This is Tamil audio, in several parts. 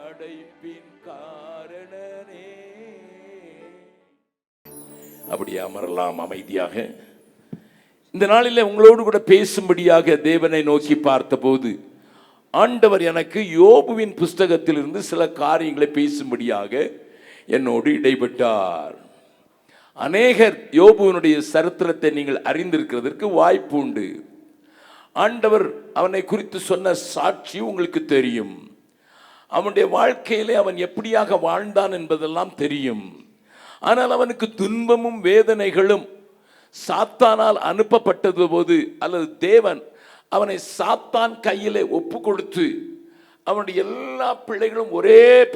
அடைப்பின் காரணனே. அப்படி அமரலாம் அமைதியாக. இந்த நாளில் உங்களோடு கூட பேசும்படியாக தேவனை நோக்கி பார்த்தபோது ஆண்டவர் எனக்கு யோபுவின் புஸ்தகத்திலிருந்து சில காரியங்களை பேசும்படியாக என்னோடு இடைப்பட்டார். அநேகர் யோபுவினுடைய சரித்திரத்தை நீங்கள் அறிந்திருக்கிறதற்கு வாய்ப்பு உண்டு. ஆண்டவர் அவனை குறித்து சொன்ன சாட்சி உங்களுக்கு தெரியும். அவனுடைய வாழ்க்கையிலே அவன் எப்படியாக வாழ்ந்தான் என்பதெல்லாம் தெரியும். ஆனால் அவனுக்கு துன்பமும் வேதனைகளும் சாத்தானால் அனுப்பப்பட்டது போது, அல்லது தேவன் அவனை சாத்தான் கையிலே ஒப்பு கொடுத்து அவனுடைய எல்லா பிள்ளைகளும்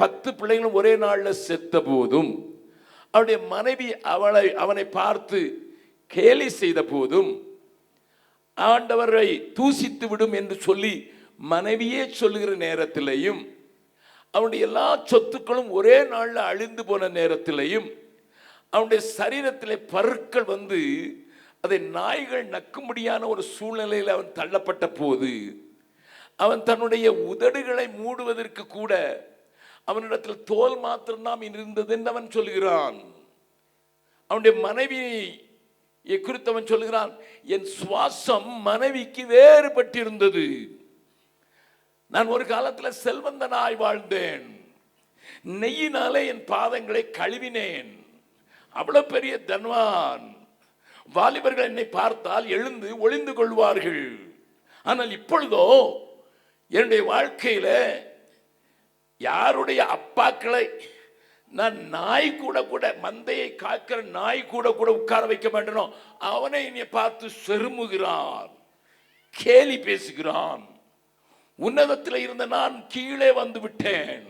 10 பிள்ளைகளும் ஒரே நாளில் செத்த போதும், அவனுடைய மனைவி அவனை பார்த்து கேலி செய்த போதும், ஆண்டவரை தூசித்து விடும் என்று சொல்லி மனைவியே சொல்லுகிற நேரத்திலேயும், அவனுடைய எல்லா சொத்துக்களும் ஒரே நாளில் அழிந்து போன நேரத்திலேயும், அவனுடைய சரீரத்திலே பருக்கள் வந்து அதை நாய்கள் நக்கும்படியான ஒரு சூழ்நிலையில் அவன் தள்ளப்பட்ட போது, அவன் தன்னுடைய உதடுகளை மூடுவதற்கு கூட அவனிடத்தில் தோல் மாத்திரம்தான் இருந்தது என்று அவன் சொல்கிறான். அவனுடைய மனைவியை குறித்து அவன் சொல்கிறான், என் சுவாசம் மனைவிக்கு வேறுபட்டிருந்தது. நான் ஒரு காலத்தில் செல்வந்தனாய் வாழ்ந்தேன், நெய்யினாலே என் பாதங்களை கழுவினேன், அவ்வளவு பெரிய தன்வான். வாலிபர்கள் என்னை பார்த்தால் எழுந்து ஒளிந்து கொள்வார்கள். ஆனால் இப்பொழுதோ என்னுடைய வாழ்க்கையில யாருடைய அப்பாக்களை நான் நாய் கூட மந்தையை காக்கிற நாய் கூட உட்கார வைக்க மாட்டேனோ அவனை என்னை பார்த்து செருமுகிறான், கேலி பேசுகிறான். உன்னதத்தில் இருந்த நான் கீழே வந்து விட்டேன்,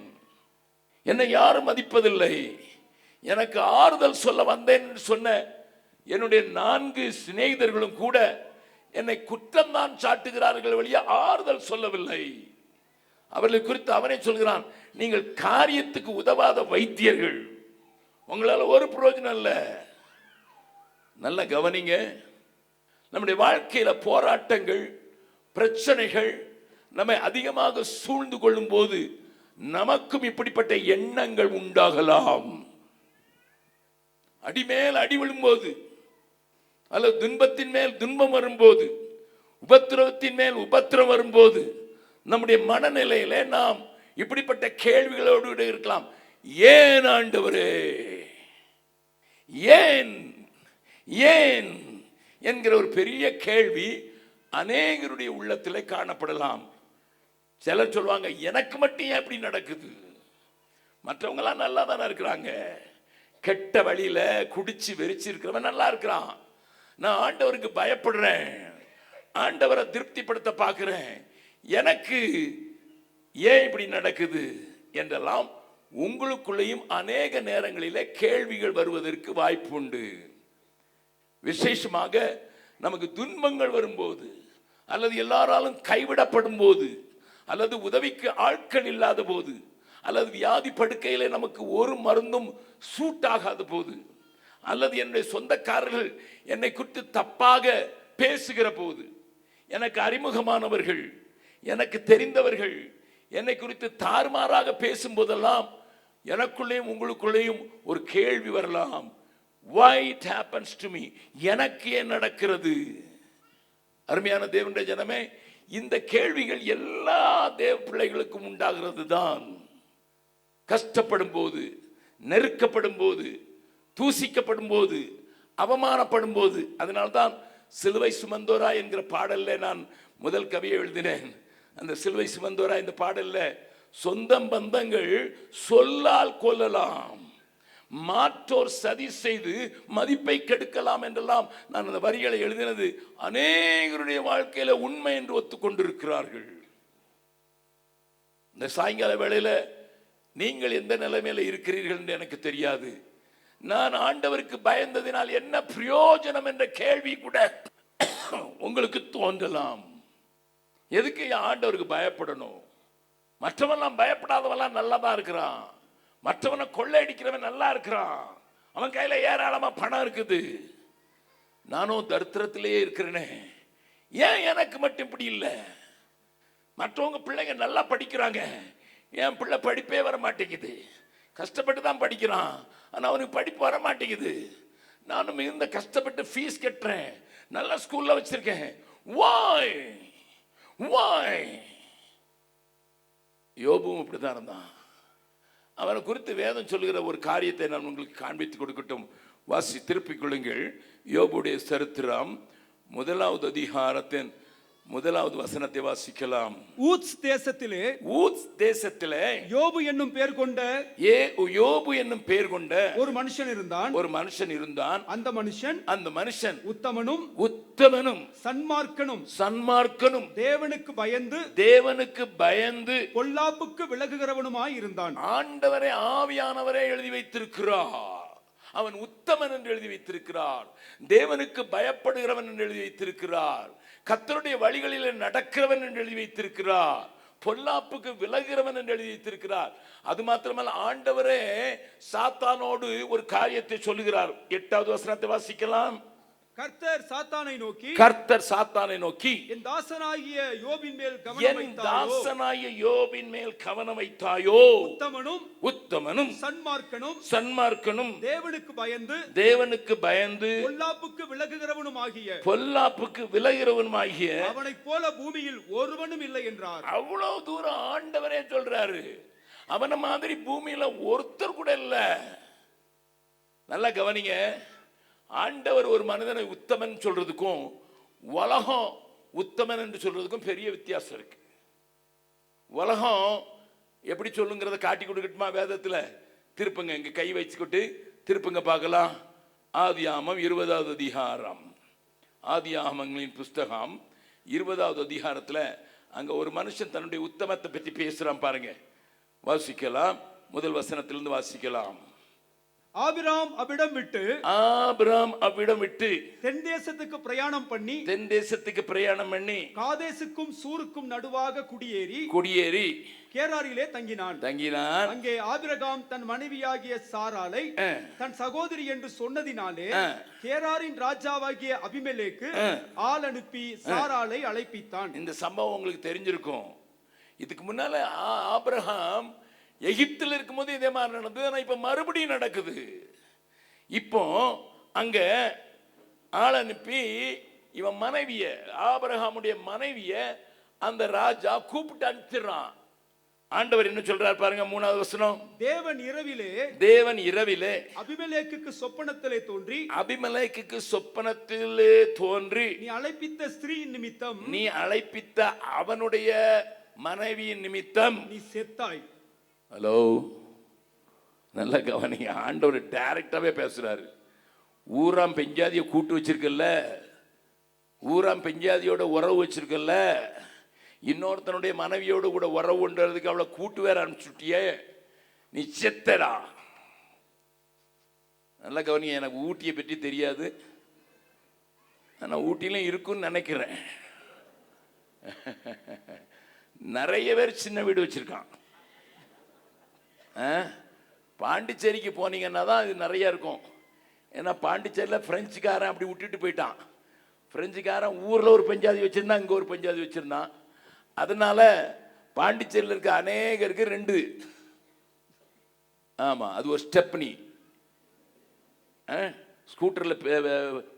என்னை யாரும் மதிப்பதில்லை. எனக்கு ஆறுதல் சொல்ல வந்தேன் என்று சொன்ன என்னுடைய 4 சிநேகிதர்களும் கூட என்னை குற்றம் தான் சாட்டுகிறார்கள், வழியா ஆறுதல் சொல்லவில்லை. அவர்களை குறித்து அவனே சொல்கிறான், நீங்கள் காரியத்துக்கு உதவாத வைத்தியர்கள், உங்களால் ஒரு பிரயோஜனம் இல்லை. நல்ல கவனிங்க, நம்முடைய வாழ்க்கையில போராட்டங்கள், பிரச்சனைகள் நம்மை அதிகமாக சூழ்ந்து கொள்ளும் போது நமக்கும் இப்படிப்பட்ட எண்ணங்கள் உண்டாகலாம். அடிமேல் அடி விழும்போது, அல்லது துன்பத்தின் மேல் துன்பம் வரும்போது, உபத்திரவத்தின் மேல் உபத்திரம் வரும்போது, நம்முடைய மனநிலையில நாம் இப்படிப்பட்ட கேள்விகளோடு இருக்கலாம். ஏன் ஆண்டவரே, ஏன் ஏன் என்கிற ஒரு பெரிய கேள்வி அநேகருடைய உள்ளத்திலே காணப்படலாம். சிலர் சொல்லுவாங்க, எனக்கு மட்டும் ஏன் எப்படி நடக்குது, மற்றவங்களாம் நல்லா தானே இருக்கிறாங்க, கெட்ட வழியில குடிச்சு வெறிச்சு இருக்கிறவன் நல்லா இருக்கிறான், நான் ஆண்டவருக்கு பயப்படுறேன், ஆண்டவரை திருப்திப்படுத்த பார்க்கிறேன், எனக்கு ஏன் இப்படி நடக்குது என்றெல்லாம் உங்களுக்குள்ளேயும் அநேக நேரங்களிலே கேள்விகள் வருவதற்கு வாய்ப்பு உண்டு. விசேஷமாக நமக்கு துன்பங்கள் வரும்போது, அல்லது எல்லாராலும் கைவிடப்படும் போது, அல்லது உதவிக்கு ஆட்கள் இல்லாத போது, அல்லது வியாதி படுக்கையிலே நமக்கு ஒரு மருந்தும் சூட் ஆகாத போது, அல்லது என்னுடைய சொந்தக்காரர்கள் என்னை குறித்து தப்பாக பேசுகிற போது, எனக்கு அறிமுகமானவர்கள், எனக்கு தெரிந்தவர்கள் என்னை குறித்து தாறுமாறாக பேசும் போதெல்லாம் எனக்குள்ளேயும் உங்களுக்குள்ளேயும் ஒரு கேள்வி வரலாம். Why it happens to me? எனக்கு ஏன் நடக்கிறது? அருமையான தேவனுடைய ஜனமே, இந்த கேள்விகள் எல்லா தேவ பிள்ளைகளுக்கும் உண்டாகிறது தான். கஷ்டப்படும் போது, நெருக்கப்படும் போது, தூசிக்கப்படும் போது, அவமானப்படும் போது. அதனால்தான் சிலுவை சுமந்தோரா என்கிற பாடல்ல நான் முதல் கவியை எழுதினேன். அந்த சிலுவை சுமந்தோரா இந்த பாடல்ல, சொந்தம் பந்தங்கள் சொல்லால் கொல்லலாம், மாற்றோர் சதி செய்து மதிப்பை கெடுக்கலாம் என்றெல்லாம் நான் அந்த வரிகளை எழுதினது அநேகருடைய வாழ்க்கையில உண்மை என்று ஒத்துக்கொண்டிருக்கிறார்கள். இந்த சாயங்கால வேளையில நீங்கள் எந்த நிலைமையில இருக்கிறீர்கள் என்று எனக்கு தெரியாது. நான் ஆண்டவருக்கு பயந்ததினால் என்ன பிரயோஜனம் என்ற கேள்வி கூட உங்களுக்கு தோன்றலாம். எதுக்கு ஆண்டவருக்கு பயப்படணும்? மற்றவெல்லாம் பயப்படாதவெல்லாம் நல்லா தான் இருக்கிறான், மற்றவனை கொள்ளையடிக்கிறவன் நல்லா இருக்கிறான், அவன் கையில ஏராளமா பணம் இருக்குது, நானும் தரித்திரத்திலேயே இருக்கிறேனே, ஏன் எனக்கு மட்டும் இப்படி இல்லை? மற்றவங்க பிள்ளைங்க நல்லா படிக்கிறாங்க, என் பிள்ளை படிப்பே வர மாட்டேங்குது, கஷ்டப்பட்டு தான் படிக்கிறான், ஆனால் அவனுக்கு படிப்பு வர மாட்டேங்குது, நானும் மிகுந்த கஷ்டப்பட்டு ஃபீஸ் கட்டுறேன், நல்ல ஸ்கூல்ல வச்சிருக்கேன், வாய் வாய். யோபும் இப்படிதான் இருந்தான். அவனை குறித்து வேதம் சொல்லுகிற ஒரு காரியத்தை நான் உங்களுக்கு காண்பித்து கொடுக்கட்டும். வாசி திருப்பிக் கொள்ளுங்கள். யோபுடைய சரித்திரம் 1வது அதிகாரத்தின் 1வது வசனத்தை வாசிக்கலாம். ஊத்ஸ் தேசத்திலே யோபு என்னும் பெயர் கொண்ட ஒரு மனுஷன் இருந்தான். அந்த மனுஷன் உத்தமனும் சன்மார்க்கனும் தேவனுக்கு பயந்து பொல்லாப்புக்கு விலகுகிறவனுமாய் இருந்தான். ஆண்டவரே ஆவியானவரே எழுதி வைத்திருக்கிறார். அவன் உத்தமன் என்று எழுதி வைத்திருக்கிறார். தேவனுக்கு பயப்படுகிறவன் என்று எழுதி வைத்திருக்கிறார். கர்த்தருடைய வழிகளில் நடக்கிறவன் என்று எழுதி வைத்திருக்கிறார். பொல்லாப்புக்கு விலகிறவன் என்று எழுதி வைத்திருக்கிறார். அது மாத்திரமல்ல, ஆண்டவரே சாத்தானோடு ஒரு காரியத்தை சொல்லுகிறார். 8வது வசனத்தை வாசிக்கலாம். கர்த்தர் சாத்தானை நோக்கி என் தாசனாகிய யோபின் மேல் கவனம் வைத்தாயோ? உத்தமனும் சன்மார்க்கனும் தேவனுக்கு பயந்து பொல்லாப்புக்கு விலகுகிறவனுமாகிய அவனைப் போல பூமியில் ஒருவனும் இல்லை என்றார். அவ்வளவு தூரம் ஆண்டவரே சொல்றாரு. அவன மாதிரி பூமியில ஒருத்தர் கூட இல்ல. நல்லா கவனிங்க. ஆண்டவர் ஒரு மனிதனை உத்தமன் சொல்றதுக்கும் உலகம் உத்தமன் என்று சொல்றதுக்கும் பெரிய வித்தியாசம் இருக்கு. உலகம் எப்படி சொல்லுங்கிறத காட்டி கொடுக்கட்டுமா? வேதத்துல திருப்புங்க, இங்க கை வச்சுக்கிட்டு திருப்புங்க பார்க்கலாம். ஆதியாகமம் 20வது அதிகாரம், ஆதியாகமங்களின் புஸ்தகம் 20வது அதிகாரத்துல அங்க ஒரு மனுஷன் தன்னுடைய உத்தமத்தை பற்றி பேசுறான் பாருங்க. வாசிக்கலாம், முதல் வசனத்திலிருந்து வாசிக்கலாம். ஆபிராம் அவ்விடம் விட்டு தென் தேசத்துக்கு பிரயாணம் பண்ணி காதேசுக்கும் சூருக்கும் நடுவாக குடியேறி கேராரிலே தங்கினான். அங்கே ஆபிரகாம் தன் மனைவியாகிய சாராளை தன் சகோதரி என்று சொன்னதினாலே கேராரின் ராஜாவாகிய அபிமெலேக்கு ஆள் அனுப்பி சாராளை அழைப்பித்தான். இந்த சம்பவம் உங்களுக்கு தெரிஞ்சிருக்கும். இதுக்கு முன்னால ஆபிரகாம் எகிப்தில் இருக்கும்போது இதே மாதிரி நடந்தது. ஆனால் இப்போ மறுபடியும் நடக்குது. இப்போ அங்க ஆள் அனுப்பி இவன் மனைவிய, ஆபிரகாமுடைய மனைவிய அந்த ராஜா கூப்பிட்டு அனுப்பிடுறான். ஆண்டவர் என்ன சொல்றார் பாருங்க, 3வது வசனம். தேவன் இரவிலே அபிமெலேக்குக்கு சொப்பனத்திலே தோன்றி நீ அழைப்பித்த ஸ்திரீயின் நிமித்தம், நீ அழைப்பித்த அவனுடைய மனைவியின் நிமித்தம் நீ செத்தாய். ஹலோ, நல்ல கவனிங்க. ஆண்டவர் டைரக்டாவே பேசுறாரு. ஊராம் பெஞ்சாதியை கூட்டு வச்சிருக்கல, ஊராம் பெஞ்சாதியோட உறவு வச்சிருக்கல, இன்னொருத்தனுடைய மனைவியோடு கூட உறவு ஒன்றதுக்கு அவளை கூட்டு வேற அனுப்பிச்சுட்டியே, நீ செத்தடா. நல்ல கவனிங்க. எனக்கு ஊட்டியை பற்றி தெரியாது, ஆனால் ஊட்டியிலும் இருக்குன்னு நினைக்கிறேன். நிறைய பேர் சின்ன வீடு வச்சிருக்கான். பாண்டிச்சேரிக்கு போனீங்கன்னா தான் இது நிறைய இருக்கும். ஏன்னா பாண்டிச்சேரியில் பிரெஞ்சுக்காரன் அப்படி விட்டுட்டு போயிட்டான். பிரெஞ்சுக்காரன் ஊரில் ஒரு பஞ்சாதி வச்சுருந்தான், இங்கே ஒரு பஞ்சாதி வச்சுருந்தான். அதனால பாண்டிச்சேரியில் இருக்க அநேகருக்கு 2. ஆமாம், அது ஒரு ஸ்டெப்னி. ஸ்கூட்டரில்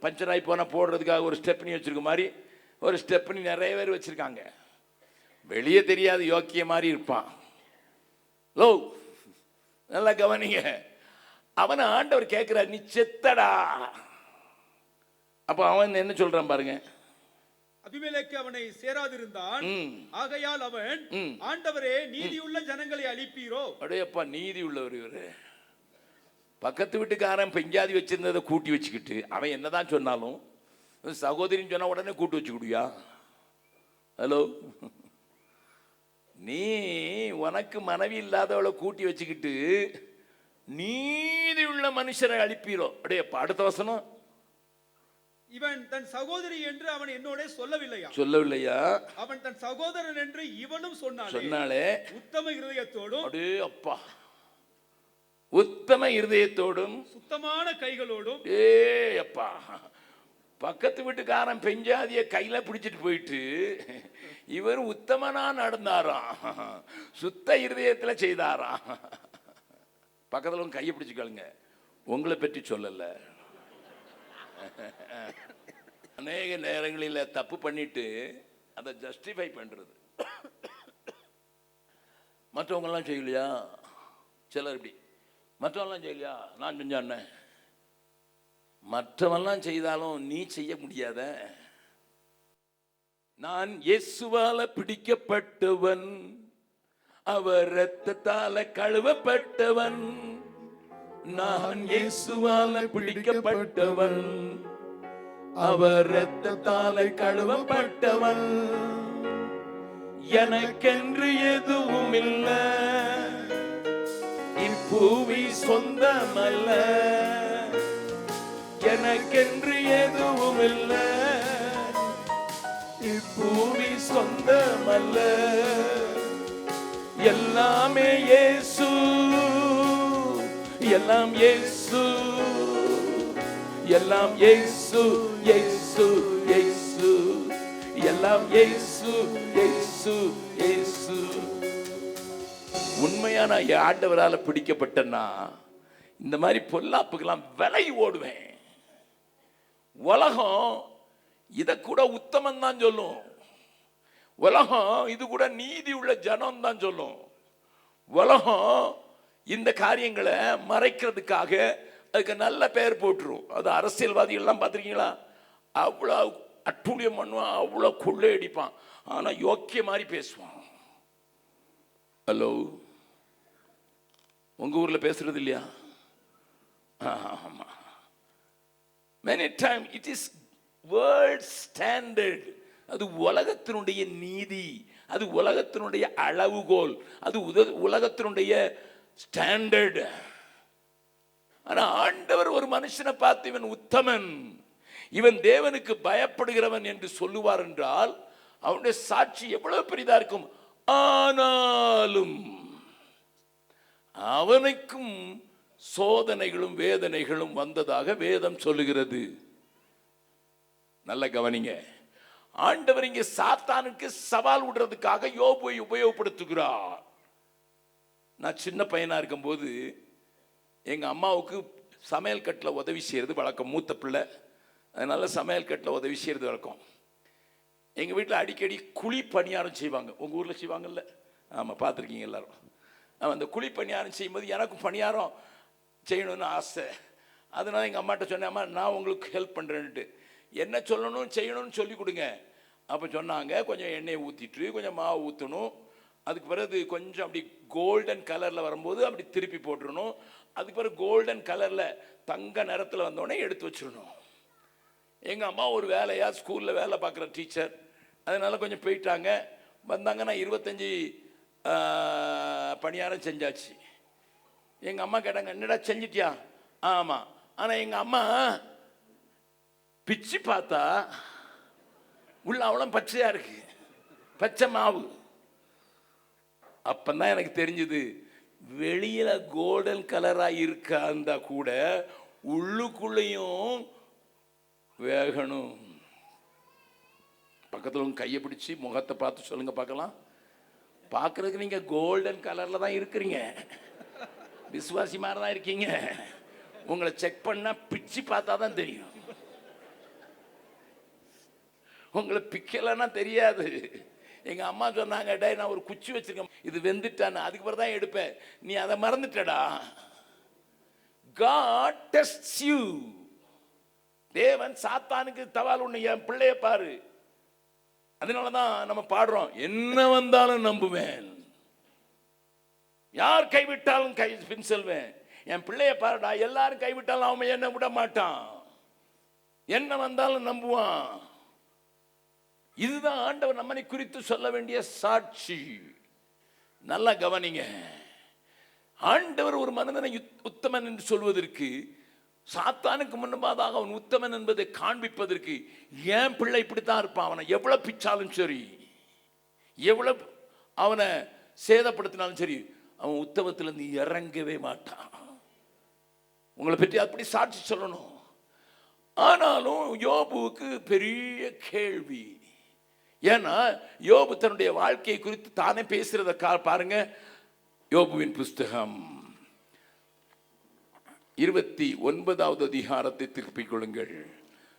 பஞ்சர் ஆகி போனால் போடுறதுக்காக ஒரு ஸ்டெப்னி வச்சுருக்க மாதிரி ஒரு ஸ்டெப்னி நிறைய பேர் வச்சுருக்காங்க. வெளியே தெரியாத யோக்கிய மாதிரி இருப்பான். லோ, நல்லா கவனிங்க. அவனை ஆண்டவர் கேட்கிறார், நீ செத்தடா. அப்ப அவன் என்ன சொல்றான் பாருங்க. அபிமெலேக்கு அவனை சேராதிருந்தான், ஆகையால் அவன், ஆண்டவரே நீதியுள்ள ஜனங்களை அழிப்பீரோ? அடையப்பா, நீதி உள்ளவர் இவரு. பக்கத்து வீட்டுக்காரன் பெஞ்சாதி வச்சிருந்ததை கூட்டி வச்சுக்கிட்டு அவன் என்னதான் சொன்னாலும் சகோதரின்னு சொன்னா உடனே கூட்டு வச்சுக்கிடுயா? ஹலோ, நீ உனக்கு மனைவி இல்லாதவளை கூட்டி வச்சுக்கிட்டு நீதி உள்ள மனுஷரை அழிப்பீரோ? அடையப்பா, அடுத்த வசனம். இவன் தன் சகோதரி என்று அவன் என்னோட சொல்லவில்லையா? அவன் தன் சகோதரன் என்று இவனும் சொன்னாலே. உத்தம இருதயத்தோடும், அடே அப்பா, உத்தம இருதயத்தோடும் சுத்தமான கைகளோடும், ஏ அப்பா, பக்கத்து வீட்டுக்காரன் பெஞ்சாதிய கையில பிடிச்சிட்டு போயிட்டு இவர் உத்தமனா நடந்தாராம், சுத்த இருதயத்துல செய்தாராம். பக்கத்துல கையை பிடிச்சுக்கலுங்க, உங்களை பற்றி சொல்லல. அநேக நேரங்களில் தப்பு பண்ணிட்டு அதை ஜஸ்டிஃபை பண்றது. மற்றவங்கெல்லாம் செய்யலையா, சிலர் இப்படி மற்றவங்களாம் செய்யலையா, நான் செஞ்சானே. மற்றவெல்லாம் செய்தாலும் நீ செய்ய முடியாத. நான் இயேசுவால பிடிக்கப்பட்டவன், அவர் இரத்தத்தால கழுவப்பட்டவன். நான் இயேசுவால பிடிக்கப்பட்டவன், அவர் இரத்தத்தால கழுவப்பட்டவன். எனக்கென்று எதுவும் இல்ல, இப்பூவி சொந்தமல்ல. எனக்கென்று எதுவும் இல்ல, இப்பூவி சொந்தமல்ல. எல்லாமே இயேசு, எல்லாம் இயேசு, எல்லாம் இயேசு, இயேசு, இயேசு, எல்லாம் இயேசு, இயேசு, இயேசு. உண்மையான ஆண்டவரால பிடிக்கப்பட்டனா இந்த மாதிரி பொல்லாப்புக்கெல்லாம் விலகி ஓடுவேன். உலகம் இத கூட உத்தமன் தான் சொல்லும், உலகம் இது கூட நீதி உள்ள ஜனம் தான் சொல்லும். உலகம் இந்த காரியங்களை மறைக்கிறதுக்காக அதுக்கு நல்ல பெயர் போட்டுரும். அது அரசியல்வாதிகள்லாம் பார்த்துருக்கீங்களா, அவ்வளோ அட்டூழியம் பண்ணுவான், அவ்வளோ கொள்ளையடிப்பான், ஆனால் யோக்கிய மாதிரி பேசுவான். ஹலோ, உங்க ஊர்ல பேசுறது இல்லையா? ஆமா. Many times it is world standard. அது உலகத்தினுடைய நீதி, அது உலகத்தினுடைய அளவுகோல், அது உலகத்தினுடைய ஸ்டாண்டர்ட். ஆனா ஆண்டவர் ஒரு மனுஷனை பார்த்து இவன் உத்தமன், இவன் தேவனுக்கு பயப்படுகிறவன் என்று சொல்லுவார் என்றால் அவனுடைய சாட்சி எவ்வளவு பெரிதா இருக்கும். ஆனாலும் அவனுக்கும் சோதனைகளும் வேதனைகளும் வந்ததாக வேதம் சொல்லுகிறது. நல்ல கவனிங்க, ஆண்டவர் இங்கே சாத்தானுக்கு சவால் விடுறதுக்காக யோபுவை உபயோகப்படுத்துகிறார். நான் சின்ன பையனா இருக்கும்போது எங்க அம்மாவுக்கு சமையல் கட்டில் உதவி செய்யறது வழக்கம், மூத்த பிள்ளை, அதனால சமையல் கட்டில் உதவி செய்யறது வழக்கம். எங்க வீட்டில் அடிக்கடி குழி பணியாரம் செய்வாங்க. உங்க ஊர்ல செய்வாங்கல்ல? ஆமா, பார்த்துருக்கீங்க எல்லாரும். அந்த குழி பணியாரம் செய்யும்போது எனக்கும் பணியாரம் செய்யணும்னு ஆசை. அதனால எங்கள் அம்மாட்ட சொன்னேன், அம்மா நான் உங்களுக்கு ஹெல்ப் பண்ணுறேன்ட்டு, என்ன சொல்லணும் செய்யணும்னு சொல்லி கொடுங்க. அப்போ சொன்னாங்க, கொஞ்சம் எண்ணெயை ஊற்றிட்டு கொஞ்சம் மாவு ஊற்றணும், அதுக்கு பிறகு கொஞ்சம் அப்படி கோல்டன் கலரில் வரும்போது அப்படி திருப்பி போட்டுடணும், அதுக்கு பிறகு கோல்டன் கலரில் தங்க நிறத்தில் வந்தோடனே எடுத்து வச்சிடணும். எங்கள் அம்மா ஒரு வேலையா ஸ்கூலில் வேலை பார்க்குற டீச்சர், அதனால கொஞ்சம் போயிட்டாங்க. வந்தாங்கன்னா 25 பணியாரம் செஞ்சாச்சு. எங்கள் அம்மா கேட்டாங்க, என்னடா செஞ்சிட்டியா? ஆமாம். ஆனால் எங்கள் அம்மா பிச்சு பார்த்தா உள்ள அவ்வளோ பச்சையாக இருக்கு, பச்சை மாவு. அப்பந்தான் எனக்கு தெரிஞ்சது, வெளியில கோல்டன் கலராக இருக்காந்தா கூட உள்ளுக்குள்ளேயும் வேகணும். பக்கத்தில் உங்க கையை பிடிச்சி முகத்தை பார்த்து சொல்லுங்க பார்க்கலாம். பார்க்கறதுக்கு நீங்க கோல்டன் கலர்ல தான் இருக்கிறீங்க, விசுவாசி மாதிரி தான் இருக்கீங்க. உங்களை செக் பண்ணா பிச்சு பார்த்தா தான் தெரியும், உங்களை பிக்கலன்னா தெரியாது. எங்க அம்மா சொன்னாங்க, டே நான் ஒரு குச்சி வச்சிருக்கேன், இது வெந்துட்டான்னு, அதுக்கு பிறகு தான் எடுப்பேன், நீ அதை மறந்துட்டடா. God tests you. தேவன் சாத்தானுக்கு சவால் ஒண்ணு, என் பிள்ளைய பாரு. அதனாலதான் நம்ம பாடுறோம், என்ன வந்தாலும் நம்புவேன், யார் கைவிட்டாலும் பின் செல்வேன். என் பிள்ளைய பாருடா, எல்லாரும் கைவிட்டாலும் அவன் என்ன விட மாட்டான், என்ன வந்தாலும் நம்புவான். இதுதான் ஆண்டவர் நம்மை குறித்து சொல்ல வேண்டிய சாட்சி. நல்லா கவனிங்க, ஆண்டவர் ஒரு மனிதனை உத்தமன் என்று சொல்வதற்கு, சாத்தானுக்கு முன்னதாக அவன் உத்தமன் என்பதை காண்பிப்பதற்கு, என் பிள்ளை இப்படித்தான் இருப்பான், அவனை எவ்வளவு பிச்சாலும் சரி, எவ்வளவு அவனை சேதப்படுத்தினாலும் சரி, அவன் உத்தமத்திலிருந்து இறங்கவே மாட்டான். உங்களை பற்றி அப்படி சாட்சி சொல்லணும். ஆனாலும் யோபுவுக்கு பெரிய கேள்வி. ஏன்னா யோபு தன்னுடைய வாழ்க்கையை குறித்து தானே பேசுறத பாருங்க. யோபுவின் புஸ்தகம் 29வது அதிகாரத்தை திருப்பிக் கொள்ளுங்கள்.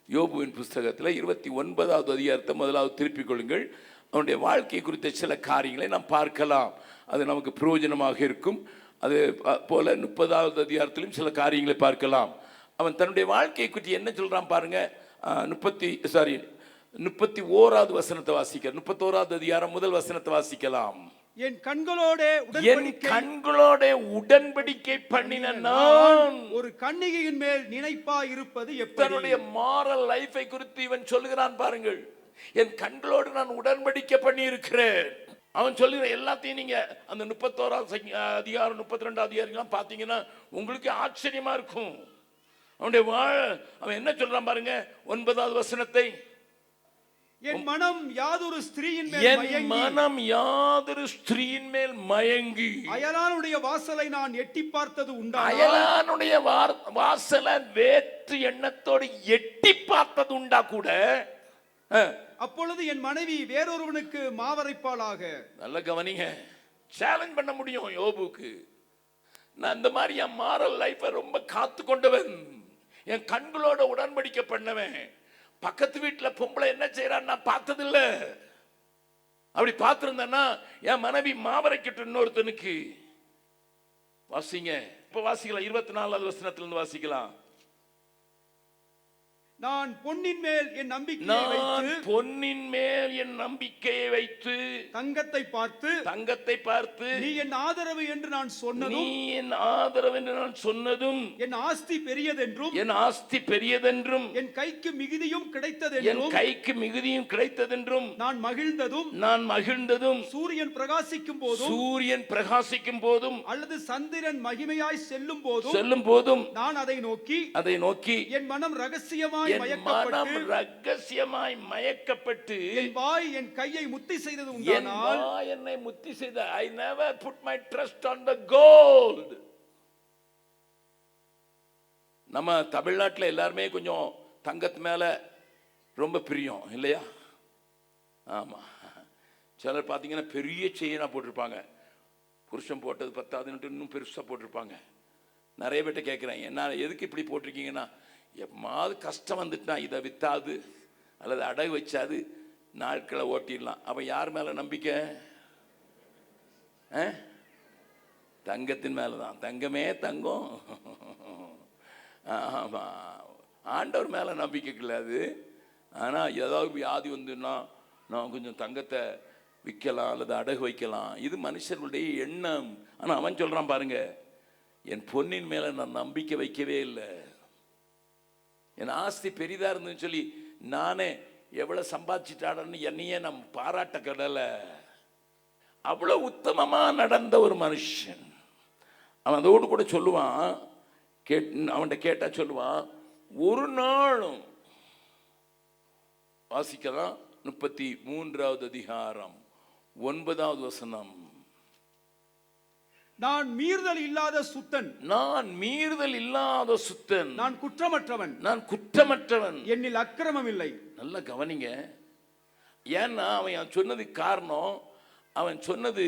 யோபுவின் புஸ்தகத்தில் 29வது அதிகாரத்தை முதலாவது திருப்பிக் கொள்ளுங்கள். அவனுடைய வாழ்க்கை குறித்த சில காரியங்களை நாம் பார்க்கலாம். அது நமக்கு பிரயோஜனமாக இருக்கும். அது போல 30வது அதிகாரத்திலும் சில காரியங்களை பார்க்கலாம். அவன் தன்னுடைய வாழ்க்கையை குறித்து என்ன சொல்றான் பாருங்க. 31வது வசனத்தை வாசிக்க. 31வது அதிகாரம் முதல் வசனத்தை வாசிக்கலாம். என் கண்களோட உடன்படிக்கை பண்ணின நான் ஒரு கன்னிகையின் மேல் நினைப்பா இருப்பது எப்படி? தன்னுடைய மாரல் லைஃபை குறித்து இவன் சொல்லுகிறான் பாருங்கள். என் கண்களோடு நான் உடன்படிக்கை பண்ணி இருக்கிறேன். அவன் சொல்லுகிற எல்லாத்தையும் நீங்க அந்த 31வது அதிகாரம் 32வது அதிகாரம் பார்த்தீங்கன்னா உங்களுக்கு ஆச்சரியமா இருக்கும். அவனுடைய அவன் என்ன சொல்றான் பாருங்க. 9வது வசனத்தை, என் மனம் யாதொரு ஸ்திரீயின் மேல் மயங்கி அயலானுடைய வாசலை நான் எட்டி பார்த்தது உண்டா? அயலானுடைய வாசலை வேற்று எண்ணத்தோடு எட்டி பார்த்தது உண்டா கூட? அப்பொழுது என் மனைவி வேறொருவனுக்கு மாவரைப்பாளாக. நல்ல கவனிங்க. சேலஞ்ச் பண்ண முடியும் யோபுக்கு. நான் இந்த மாதிரி என் மாரல் லைஃபை ரொம்ப காத்து கொண்டவன், என் கண்களோட உடன்படிக்கை பண்ணவன். பக்கத்து வீட்டில் பொம்பளை என்ன செய்யறான்னு நான் பார்த்ததில்ல. அப்படி பார்த்திருந்தேன்னா என் மனைவி மாவரைக்கட்டும் இன்னொருத்தனுக்கு. வாசிங்க, இப்ப வாசிக்கலாம். 24வது வசனத்திலிருந்து வாசிக்கலாம். நான் பொன்னின் மேல் என் நம்பிக்கையை வைத்து தங்கத்தை பார்த்து நீ என் ஆதரவு என்று நான் சொன்னதும் என் ஆஸ்தி பெரியதென்றும் என் கைக்கு மிகுதியும் கிடைத்ததென்றும் நான் மகிழ்ந்ததும் சூரியன் பிரகாசிக்கும் போதும் அல்லது சந்திரன் மகிமையாய் செல்லும் போதும் நான் அதை நோக்கி என் மனம் ரகசியமாய் மயக்கப்பட்டு என் வாய் என் கையை முத்தி செய்தது உண்டானால் என்னை முத்தி செய்த. I never put my trust on the gold. நம்ம தமிழ்நாட்டில் எல்லாருமே கொஞ்சம் தங்கத்து மேல ரொம்ப பிரியம் இல்லையா? ஆமா. சிலர் பார்த்தீங்கன்னா பெரிய செயினா போட்டிருப்பாங்க. புருஷன் போட்டது 10,000 இன்னும் பெருசா போட்டிருப்பாங்க. நிறைய பேர்ட்ட கேட்குறேன், என்ன எதுக்கு இப்படி போட்டிருக்கீங்கன்னா, எம்மாவது கஷ்டம் வந்துட்டுனா இதை வித்தாது அல்லது அடகு வச்சாது நாட்களை ஓட்டிடலாம். அப்போ யார் மேலே நம்பிக்கை? தங்கத்தின் மேலே தான். தங்கமே தங்கம். ஆமாம், ஆண்டவர் மேலே நம்பிக்கை கிடையாது. ஆனால் ஏதாவது வியாதி வந்துன்னா நான் கொஞ்சம் தங்கத்தை விற்கலாம் அல்லது அடகு வைக்கலாம். இது மனுஷர்களுடைய எண்ணம். ஆனால் அவன் சொல்கிறான் பாருங்க, என் பொன்னின் மேலே நான் நம்பிக்கை வைக்கவே இல்லை. என் ஆஸ்தி பெரிதா இருந்துன்னு சொல்லி நானே எவ்வளவு சம்பாதிச்சிட்டாடன்னு என்னையே நம் பாராட்ட கடல. அவ்வளவு உத்தமமா நடந்த ஒரு மனுஷன். அவன் அதோடு கூட சொல்லுவான், அவன்கிட்ட கேட்டா சொல்லுவான், ஒரு நாளும் வாசிக்கலாம். 33வது அதிகாரம் 9வது வசனம். நான் மீறுதல் இல்லாத சுத்தன், நான் குற்றமற்றவன், என்னில் அக்கிரமம் இல்லை. நல்ல கவனிங்க. ஏன்னா அவன் சொன்னதுக்கு காரணம், அவன் சொன்னது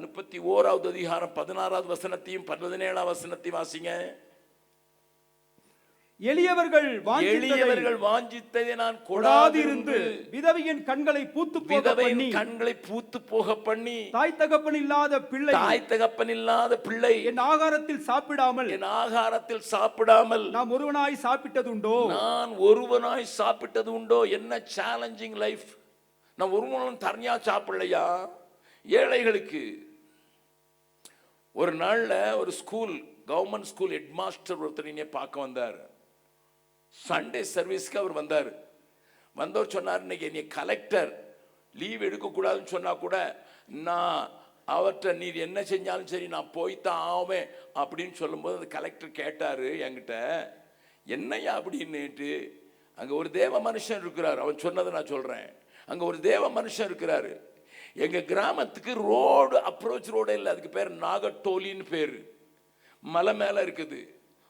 31வது அதிகாரம் 16வது வசனத்தையும் 17வது வசனத்தையும் வாசிங்க. எளியவர்கள் வாஞ்சித்ததை நான் கொடாதிருந்து விதவையின் கண்களை பூத்து போக பண்ணி தாய் தகப்பன் இல்லாத பிள்ளை என் ஆகாரத்தில் சாப்பிடாமல் நான் ஒருவனாய் சாப்பிட்டது உண்டோ? என்ன சேலஞ்சிங் லைஃப். நான் ஒருவனும் தனியா சாப்பிடலையா? ஏழைகளுக்கு. ஒரு நாள்ல ஒரு school, government school head master ஒருத்தர் பார்க்க வந்தார். சண்டே சர்வீஸ்க்கு அவர் வந்தார். வந்தவர் சொன்னார், இன்னைக்கு நீ கலெக்டர் லீவ் எடுக்கக்கூடாதுன்னு சொன்னா கூட நான் அவர்கிட்ட நீர் என்ன செஞ்சாலும் சரி நான் போய்த்தான் ஆவேன் அப்படின்னு சொல்லும்போது அந்த கலெக்டர் கேட்டார் என்கிட்ட, என்னையா அப்படின்னுட்டு. அங்கே ஒரு தேவ மனுஷன் இருக்கிறார். அவன் சொன்னதை நான் சொல்கிறேன். அங்கே ஒரு தேவ மனுஷன் இருக்கிறாரு. எங்கள் கிராமத்துக்கு ரோடு, அப்ரோச் ரோடு இல்லை, அதுக்கு பேர் நாகட்டோலின்னு பேர். மலை மேலே இருக்குது.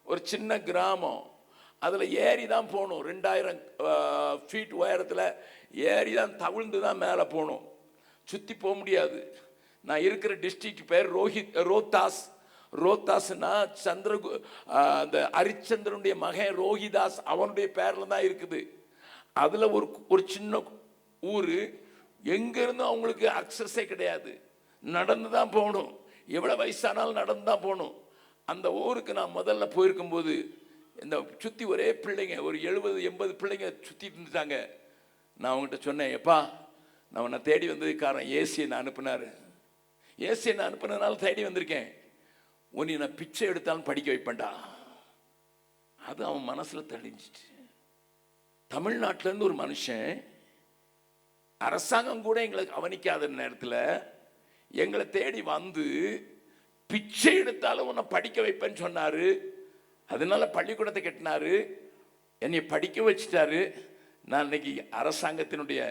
ஒரு சின்ன கிராமம். அதில் ஏறி தான் போகணும். 2000 ஃபீட் உயரத்தில் ஏறி தான் தவிழ்ந்து தான் மேலே போகணும். சுற்றி போக முடியாது. நான் இருக்கிற டிஸ்ட்ரிக்ட் பேர் ரோத்தாஸ். ரோத்தாஸ்னா அந்த ஹரிச்சந்திரனுடைய மகன் ரோஹிதாஸ் அவனுடைய பேரில் தான் இருக்குது. அதில் ஒரு சின்ன ஊர். எங்கேருந்தும் அவங்களுக்கு அக்சஸே கிடையாது. நடந்து தான் போகணும். எவ்வளோ வயசானாலும் நடந்து தான் போகணும். அந்த ஊருக்கு நான் முதல்ல போயிருக்கும்போது இந்த சுற்றி ஒரே பிள்ளைங்க, ஒரு 70-80 பிள்ளைங்க சுற்றிட்டு இருந்துட்டாங்க. நான் அவங்ககிட்ட சொன்னேன், எப்பா நான் உன்னை தேடி வந்ததுக்காரன் ஏசியை நான் அனுப்புனார். ஏசியை நான் அனுப்புனதுனால தேடி வந்திருக்கேன். உன்னை நான் பிச்சை எடுத்தாலும் படிக்க வைப்பேன்டா. அது அவன் மனசில் தெளிஞ்சிட்டு. தமிழ்நாட்டிலேருந்து ஒரு மனுஷன், அரசாங்கம் கூட எங்களை கவனிக்காத நேரத்தில் எங்களை தேடி வந்து பிச்சை எடுத்தாலும் உன்னை படிக்க வைப்பேன்னு சொன்னார். அதனால பள்ளிக்கூடத்தை கட்டினாரு, என்னை படிக்க வச்சுட்டாரு. நான் இன்னைக்கு அரசாங்கத்தினுடைய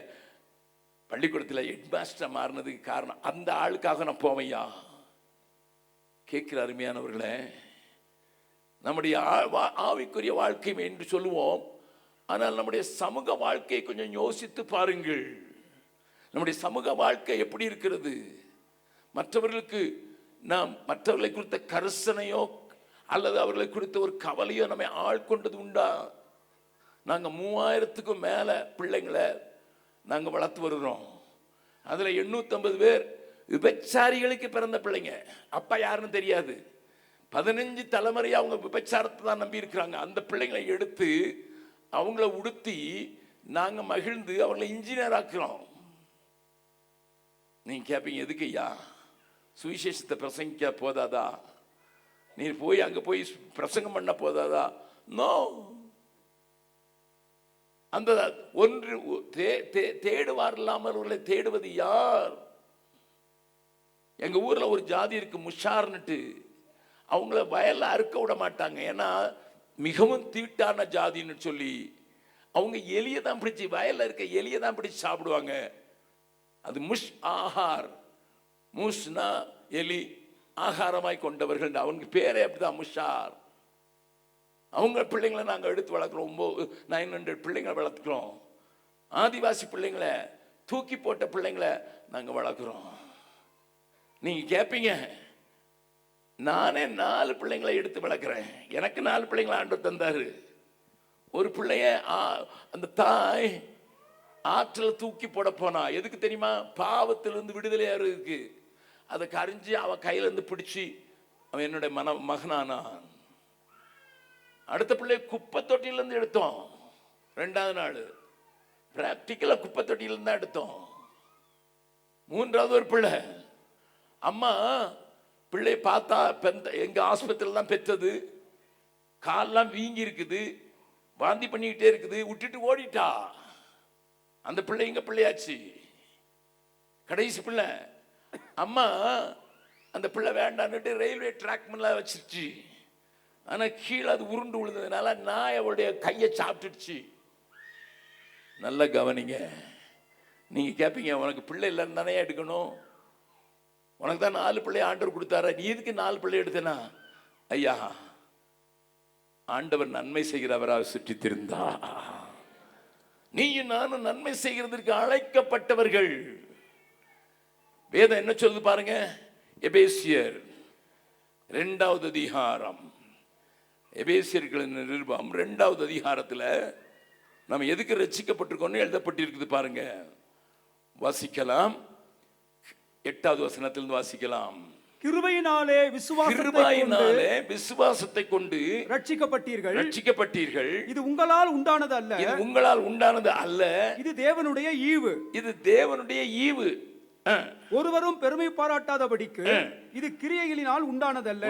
பள்ளிக்கூடத்தில் ஹெட்மாஸ்டர் மாறினதுக்கு காரணம் அந்த ஆளுக்காக நான் போவையா. கேட்கிற அருமையானவர்களே, நம்முடைய ஆவிக்குரிய வாழ்க்கை என்று சொல்லுவோம். ஆனால் நம்முடைய சமூக வாழ்க்கையை கொஞ்சம் யோசித்து பாருங்கள். நம்முடைய சமூக வாழ்க்கை எப்படி இருக்கிறது? மற்றவர்களை குறித்த கரிசனையோ அல்லது அவர்களை குறித்த ஒரு கவலையோ நம்மை ஆட்கொண்டது உண்டா? நாங்கள் 3000க்கும் மேலே பிள்ளைங்களை நாங்கள் வளர்த்து வருகிறோம். அதில் 850 பேர் விபச்சாரிகளுக்கு பிறந்த பிள்ளைங்க. அப்பா யாருன்னு தெரியாது. 15 தலைமுறையாக அவங்க விபச்சாரத்தை தான் நம்பி இருக்கிறாங்க. அந்த பிள்ளைங்களை எடுத்து அவங்கள உடுத்தி நாங்கள் மகிழ்ந்து அவங்களை இன்ஜினியர் ஆக்குறோம். நீங்கள் கேட்பீங்க, எதுக்கு ஐயா சுவிசேஷத்தை பிரசங்கிக்க போதாதா? நீ போய் அங்கே போய் பிரசங்கம் பண்ண போதாதா? நோ. அந்த ஒன்று தேடுவார் இல்லாமல் அவர்களை தேடுவது யார்? எங்க ஊர்ல ஒரு ஜாதி இருக்கு, முஷார்னுட்டு. அவங்கள வயல்ல அறுக்க விட மாட்டாங்க. ஏன்னா மிகவும் தீட்டான ஜாதின்னு சொல்லி அவங்க எலியை தான் பிடிச்சி, வயல்ல இருக்க எலியை தான் பிடிச்சி சாப்பிடுவாங்க. அது முஷ் ஆஹார். முஷ்னா எலி, ஆகாரமாய் கொண்டவர்கள். அவனுக்கு பேரே அப்படிதான், முஷார். அவங்க பிள்ளைங்களை நாங்கள் எடுத்து வளர்க்குறோம். 900 பிள்ளைங்களை வளர்த்துக்கிறோம். ஆதிவாசி பிள்ளைங்களை, தூக்கி போட்ட பிள்ளைங்களை நாங்கள் வளர்க்குறோம். நீங்க கேட்பீங்க, நானே 4 பிள்ளைங்களை எடுத்து வளர்க்குறேன். எனக்கு 4 பிள்ளைங்களை ஆண்டவர் தந்தாரு. ஒரு பிள்ளைய அந்த தாய் ஆற்றில் தூக்கி போட போனா. எதுக்கு தெரியுமா? பாவத்திலிருந்து விடுதலையாருக்கு. அதை கரிஞ்சு அவன் கையிலேருந்து பிடிச்சி அவன் என்னுடைய மகனானான். அடுத்த பிள்ளை குப்பை தொட்டியிலேருந்து எடுத்தோம். 2வது நாள் பிராக்டிக்கலாக குப்பை தொட்டியிலேருந்து தான் எடுத்தோம். 3வது ஒரு பிள்ளை, அம்மா பிள்ளை பார்த்தா எங்க ஆஸ்பத்திரியில் தான் பெற்றது, கால்லாம் வீங்கி இருக்குது, வாந்தி பண்ணிக்கிட்டே இருக்குது, விட்டுட்டு ஓடிட்டா. அந்த பிள்ளை எங்க பிள்ளையாச்சு. கடைசி பிள்ளை, அம்மா அந்த பிள்ளை வேண்டான்னுட்டு ரயில்வே ட்ராக் மேல வச்சிருச்சு. ஆனா கீழே அது உருண்டு விழுந்ததுனால நாய் அவளுடைய கையை சாப்பிட்டுடுச்சு. நல்ல கவனிங்க. நீங்க கேட்பீங்க, உனக்கு பிள்ளை இல்லைன்னு தானே எடுக்கணும்? உனக்கு தான் 4 பிள்ளை ஆண்டவர் கொடுத்தாரா, நீ எதுக்கு 4 பிள்ளை எடுத்தனா? ஐயா, ஆண்டவர் நன்மை செய்கிறவராக சுற்றி திருந்தா. நீயும் நானும் நன்மை செய்கிறதற்கு அழைக்கப்பட்டவர்கள். வேதம் என்ன சொல்லுது பாருங்க. எபேசியர் 2வது அதிகாரம், எபேசியர்களின் நிருபம் 2வது அதிகாரத்தில் நம்ம எதுக்கு ரட்சிக்கப்பட்டிருக்கோம்னு எழுதப்பட்டிருக்குது பாருங்க. வாசிக்கலாம். 8வது வசனத்திலிருந்து வாசிக்கலாம். கிருபையினாலே விசுவாசத்தை கொண்டு ரட்சிக்கப்பட்டீர்கள். இது உங்களால் உண்டானது அல்ல. இது தேவனுடைய ஈவு. ஒருவரும் பெருமை பாராட்டாதபடிக்கு இது கிரியைகளினால் உண்டானதல்ல.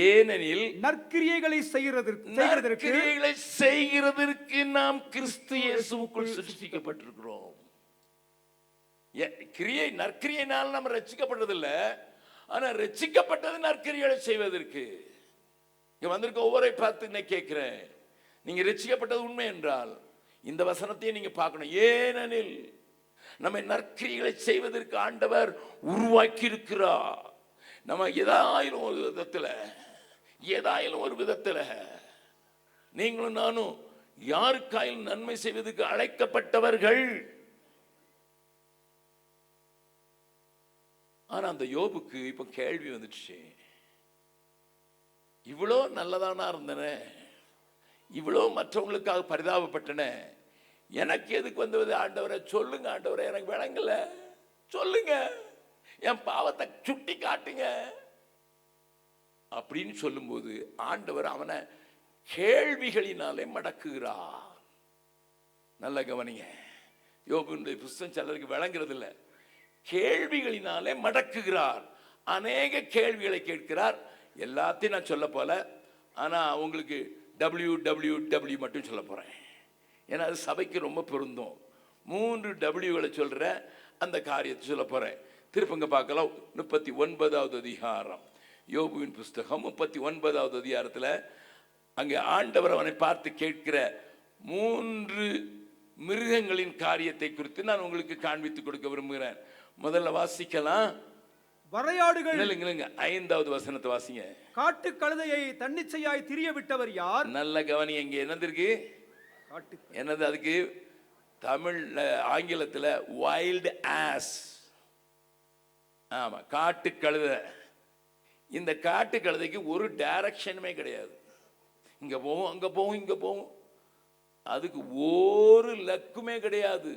ஏனெனில் நற்கிரியைகளை செய்கிறதற்கு நாம் கிறிஸ்து இயேசுவுக்குள் சிருஷ்டிக்கப்பட்டிருக்கிறோம். நற்கிரியையினால் நம்ம ரட்சிக்கப்பட்டதில்லை. ஆனா ரட்சிக்கப்பட்டது நற்கிரியைகளை செய்வதற்கு. இங்க வந்திருக்க ஒவ்வொரு பார்த்து என்ன கேட்கிறேன், நீங்க ரட்சிக்கப்பட்டது உண்மை என்றால் இந்த வசனத்தையும் நீங்க பார்க்கணும். ஏனெனில் நம்ம நற்கிரியைகளை செய்வதற்கு ஆண்டவர் உருவாக்கி இருக்கிறார். நம்ம ஏதாயிலும் ஒரு விதத்துல நீங்களும் நானும் யாருக்காயும் நன்மை செய்வதற்கு அழைக்கப்பட்டவர்கள். ஆனா அந்த யோபுக்கு இப்ப கேள்வி வந்துடுச்சு, இவ்வளோ நல்லதானா இருந்தன, இவ்வளோ மற்றவங்களுக்காக பரிதாபப்பட்டன, எனக்கு எதுக்கு வந்தது ஆண்டவரை? சொல்லுங்க ஆண்டவரை, எனக்கு விளங்கல, சொல்லுங்க, என் பாவத்தை சுட்டி காட்டுங்க அப்படின்னு சொல்லும்போது ஆண்டவர் அவனை கேள்விகளினாலே மடக்குகிறார். நல்ல கவனிங்க, யோபுடைய புஸ்தகம் சிலருக்கு விளங்குறது இல்லை. கேள்விகளினாலே மடக்குகிறார். அநேக கேள்விகளை கேட்கிறார். எல்லாத்தையும் நான் சொல்ல போல, ஆனா உங்களுக்கு WWW மட்டும் சொல்ல போறேன், ஏன்னா அது சபைக்கு ரொம்ப பொருந்தும். 3 Wகளை சொல்ற அந்த காரியத்தை சொல்ல போறேன். திருப்பங்க பார்க்கலாம். 39வது அதிகாரம், யோபுவின் புஸ்தகம் 39வது அதிகாரத்தில் அங்கே ஆண்டவர் அவனை பார்த்து கேட்கிற 3 மிருகங்களின் காரியத்தை குறித்து நான் உங்களுக்கு காண்பித்துக் கொடுக்க விரும்புகிறேன். முதல்ல வாசிக்கலாம். வரையாடுகள் 5வது வசனத்தை வாசிங்க. காட்டு கழுதையை தன்னிச்சையாய் திரிய விட்டவர் யார்? நல்ல கவனி. எங்க என்னது இருக்கு? என்னது அதுக்கு தமிழ்ல, ஆங்கிலத்தில் வைல்டு ஆஸ். ஆமா, காட்டு கழுதை. இந்த காட்டு கழுதைக்கு ஒரு டைரக்ஷனுமே கிடையாது. இங்க போகும், அங்க போகும், இங்க போகும். அதுக்கு ஒரு லக்குமே கிடையாது.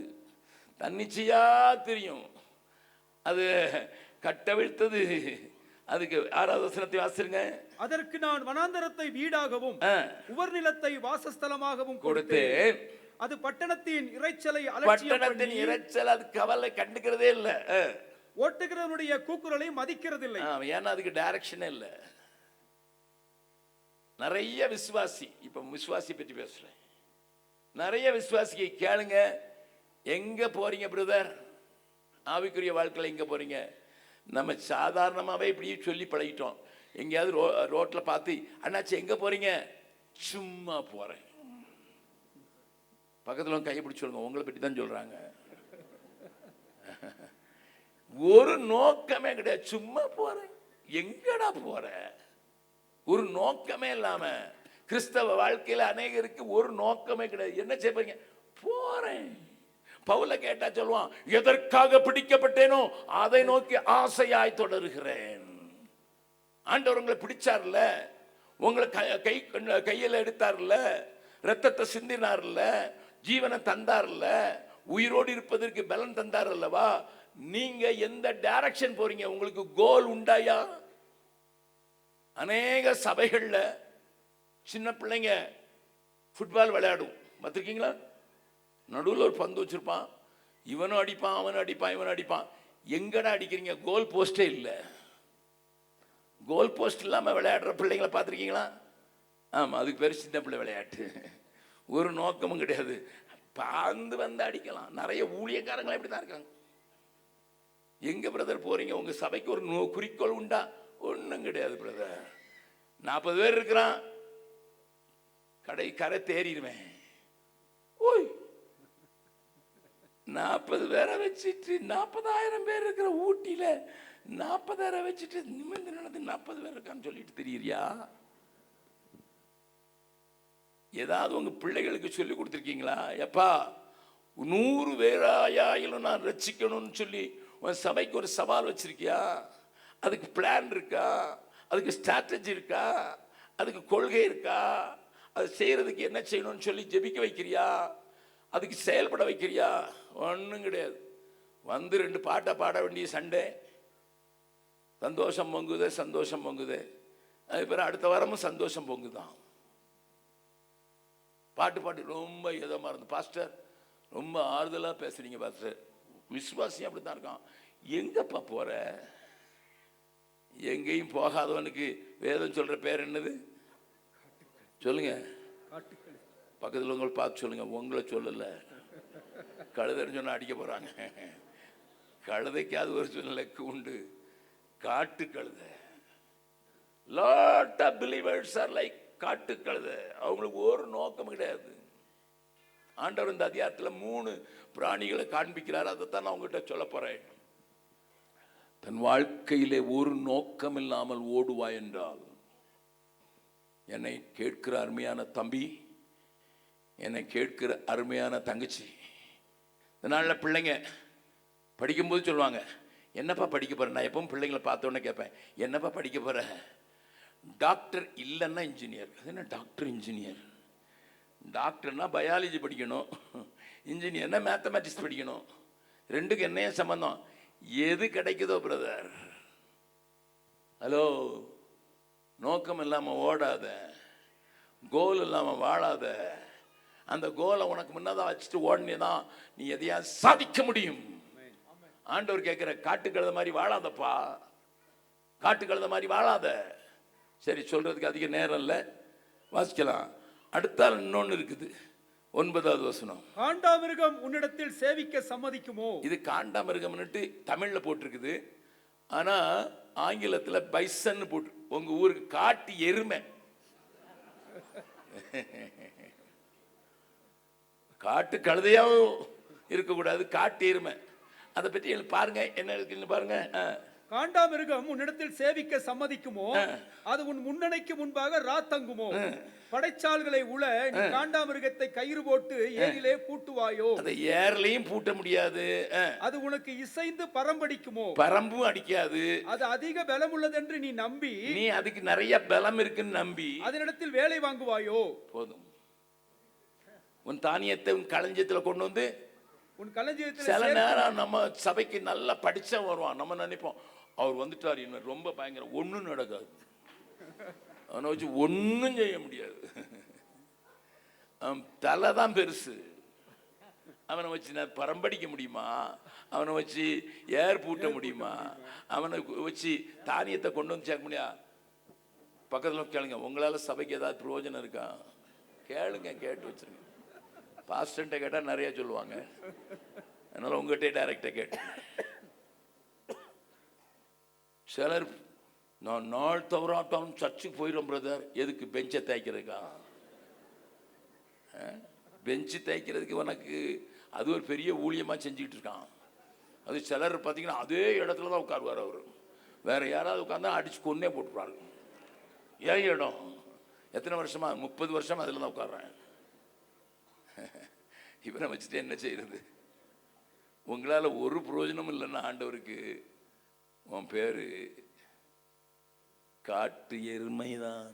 தன்னிச்சையா தெரியும். அது கட்டவிழ்த்தது. அதுக்கு 6வது வசனத்தை வாசிருங்க. அதற்கு நான் வனாந்தரத்தை வீடாகவும் உவர்நிலத்தை வாசஸ்தலமாகவும் கொடுத்தேன். அது பட்டணத்தின் இறைச்சலை பட்டணத்தின் இறைச்சல் அது கவலை கண்டுக்கிறதே இல்ல. ஓட்டுகிறவனுடைய கூக்குரலை மதிக்கிறதில்லை. ஏன்னா அதுக்கு டைரக்ஷனே இல்ல. நிறைய விசுவாசி, இப்ப விசுவாசி பற்றி பேசுறேன், நிறைய விசுவாசியை கேளுங்க, எங்க போறீங்க பிரதர், ஆவிக்குரிய வாழ்க்கையில் எங்க போறீங்க? நம்ம சாதாரணமாவே இப்படியே சொல்லி பழகிட்டோம். எங்கேயாவது ரோட்ல பார்த்து அண்ணாச்சி எங்க போறீங்க? சும்மா போறேன். பக்கத்துல கையை பிடிச்சு சொல்லுங்க, உங்களை பற்றி தான் சொல்றாங்க. ஒரு நோக்கமே கிடையாது, சும்மா போறேன். எங்கடா போற? ஒரு நோக்கமே இல்லாம கிறிஸ்தவ வாழ்க்கையில அநேகருக்கு ஒரு நோக்கமே கிடையாது. என்ன செய்ய போறேன். பவுல கேட்டா சொல்லுவான், எதற்காக பிடிக்கப்பட்டேனோ அதை நோக்கி ஆசையாய் தொடர்கிறேன். ஆண்டவர் உங்களை பிடிச்சார்ல, உங்களை கையில எடுத்தார்ல, ரத்தத்தை சிந்தினார்ல, ஜீவனை தந்தார்ல, உயிரோடு இருப்பதற்கு பலன் தந்தார் அல்லவா? நீங்க எந்த டைரக்ஷன் போறீங்க? உங்களுக்கு கோல் உண்டாயா? அநேக சபைகள்ல சின்ன பிள்ளைங்க ஃபுட்பால் விளையாடும், பார்த்துருக்கீங்களா? நடுவில் ஒரு பந்து வச்சிருப்பான், இவனும் அடிப்பான், அவனும் அடிப்பான், இவனும் அடிப்பான். எங்கடா அடிக்கிறீங்க? கோல் போஸ்டே இல்லை. கோல் போஸ்ட் இல்லாமல் விளையாடுற பிள்ளைங்களை பார்த்துருக்கீங்களா? ஆமாம், அதுக்கு பேர் சின்ன பிள்ளை விளையாட்டு. ஒரு நோக்கமும் கிடையாது, பாந்து வந்து அடிக்கலாம். நிறைய ஊழியக்காரங்களா இப்படி தான் இருக்காங்க. எங்க பிரதர் போறீங்க? உங்க சபைக்கு ஒரு குறிக்கோள் உண்டா? ஒன்றும் கிடையாது பிரதர். 40 பேர் இருக்கிறான், கரை தேறிடுவேன். ஓய், 40 பேரை வச்சுட்டு 40,000 பேர் இருக்கிற ஊட்டியில 40,000 வச்சுட்டு நிமிர்ந்து நடந்து 40 பேர் இருக்கான்னு சொல்லிட்டு தெரியுறியா? ஏதாவது உங்க பிள்ளைகளுக்கு சொல்லி கொடுத்துருக்கீங்களா? எப்பா 100 பேராயாயிலும் நான் ரட்சிக்கணும்னு சொல்லி உன் சபைக்கு ஒரு சவால் வச்சிருக்கியா? அதுக்கு பிளான் இருக்கா? அதுக்கு ஸ்ட்ராட்டஜி இருக்கா? அதுக்கு கொள்கை இருக்கா? அது செய்யறதுக்கு என்ன செய்யணும்னு சொல்லி ஜெபிக்க வைக்கிறியா? அதுக்கு செயல்பட வைக்கிறியா? ஒன்றும் கிடையாது. வந்து 2 பாட்டை பாட வேண்டிய சண்டே, சந்தோஷம் பொங்குதே, சந்தோஷம் பொங்குதே. அது பிறகு அடுத்த வாரமும் சந்தோஷம் பொங்குதான். பாட்டு ரொம்ப இதமாக இருந்து, பாஸ்டர் ரொம்ப ஆறுதலாக பேசுறீங்க பாஸ்டர். விசுவாசியம் அப்படி தான் இருக்கான். எங்கப்பா போற? எங்கேயும் போகாதவனுக்கு வேதம் சொல்ற பேர் என்னது சொல்லுங்க? பக்கத்தில் உங்களை பார்த்து சொல்லுங்க, உங்களை சொல்லல. கழுதைன்னு சொன்னா அடிக்க போறாங்க. கழுதைக்கு அது ஒரு லக்கு உண்டு, காட்டு கழுதை. Lot of believers are like காட்டு கழுதை. அவங்களுக்கு ஒரு நோக்கம் கிடையாது. ஆண்டவர் இந்த அதிகாரத்தில் 3 பிராணிகளை காண்பிக்கிறார். அதைத்தான் நான் உங்ககிட்ட சொல்ல போறேன். தன் வாழ்க்கையிலே ஒரு நோக்கம் இல்லாமல் ஓடுவாய் என்றால், என்னை கேட்கிற அருமையான தம்பி, என்னை கேட்கிற அருமையான தங்கச்சி, இந்த நாளில் பிள்ளைங்க படிக்கும்போது சொல்லுவாங்க, என்னப்பா படிக்க போகிறேன்? நான் எப்பவும் பிள்ளைங்களை பார்த்தோன்னே கேட்பேன், என்னப்பா படிக்க போகிற? டாக்டர் இல்லைன்னா இன்ஜினியர். அது என்ன டாக்டர் இன்ஜினியர்? டாக்டர்னா பயாலஜி படிக்கணும், இன்ஜினியர்னா மேத்தமேட்டிக்ஸ் படிக்கணும். ரெண்டுக்கு என்னைய சம்பந்தம்? எது கிடைக்குதோ பிரதர். ஹலோ, நோக்கம் இல்லாமல் ஓடாத, கோல் இல்லாமல் வாழாத. அந்த கோலை உனக்கு முன்னதாக வச்சுட்டு ஓடனேதான் நீ எதையா சாதிக்க முடியும். ஆண்டவர் கேட்கிற, காட்டு கழுத மாதிரி வாழாதப்பா, காட்டு கழுத மாதிரி வாழாத. சரி, சொல்றதுக்கு அதிக நேரம் இல்லை, வாசிக்கலாம். அடுத்தால் இன்னொன்று இருக்குது, 9வது வசனம். காண்டாமிருகம் உன்னிடத்தில் சேவிக்க சம்மதிக்குமோ? இது காண்டாமிருகம்னுட்டு தமிழ்ல போட்டிருக்குது, ஆனா ஆங்கிலத்துல பைசன் போட்டு. உங்க ஊருக்கு காட்டு எருமை, காட்டு கழுதையாவும் இருக்கக்கூடாது, காட்டு எருமை. அதை பற்றி பாருங்க, என்ன இருக்குன்னு பாருங்க. காண்டாமிருகம் உன்னிடத்தில் சேவிக்க சம்மதிக்குமோ? அது உன் முன்னணைக்கு முன்பாக ராத்தங்குமோ? படைச்சால்களை உள நீ காண்டாமிருகத்தை கயிறு போட்டு ஏரிலே பூட்டுவாயோ? அதை ஏர்லையும் பூட்ட முடியாது. அது உனக்கு இசைந்து பரம்படிக்குமோ? பரம்பும் அடிக்காது. அது அதிக பலம் உள்ளதென்று நீ நம்பி, நீ அதுக்கு நிறைய பலம் இருக்குன்னு நம்பி அதனிடத்தில் வேலை வாங்குவாயோ? போதும். உன் தானியத்தை உன் களஞ்சியத்துல கொண்டு வந்து உன் களஞ்சியத்தில். சில நேரம் நம்ம சபைக்கு நல்லா படிச்சா வருவான், நம்ம நினைப்போம் அவர் வந்துட்டார், இன்னும் ரொம்ப பயங்கர. ஒன்றும் நடக்காது, அவனை வச்சு ஒன்றும் செய்ய முடியாது. அவன் தலை தான் பெருசு. அவனை வச்சு நான் பரம்படிக்க முடியுமா? அவனை வச்சு ஏர் பூட்ட முடியுமா? அவனை வச்சு தானியத்தை கொண்டு வந்து சேர்க்க முடியா? பக்கத்தில் கேளுங்க, உங்களால் சபைக்கு ஏதாவது பிரயோஜனம் இருக்கா? கேளுங்க, கேட்டு வச்சிருங்க. பாஸ்டர்கிட்ட கேட்டால் நிறைய சொல்லுவாங்க, அதனால உங்ககிட்ட டைரக்டா கேட்டு. சிலர், நான் நாள் தவறாட்டாலும் சர்ச்சுக்கு போயிடும் பிரதர். எதுக்கு? பெஞ்சை தேய்க்கிறதுக்கா? பெஞ்சு தேய்க்கிறதுக்கு உனக்கு அது ஒரு பெரிய ஊழியமாக செஞ்சுக்கிட்டு இருக்கான். அது சிலர் பார்த்தீங்கன்னா அதே இடத்துல தான் உட்காருவார் அவர். வேற யாராவது உட்கார்ந்தா அடிச்சு கொன்னே போட்டுருவாரு. ஏன் இடம்? எத்தனை வருஷமா? 30 வருஷம் அதில் தான் உட்கார்றேன். இவரை வச்சுட்டு என்ன செய்யறது? உங்களால் ஒரு பிரயோஜனம் இல்லைன்னா ஆண்டவருக்கு உன் பேரு காட்டு எருமைதான்.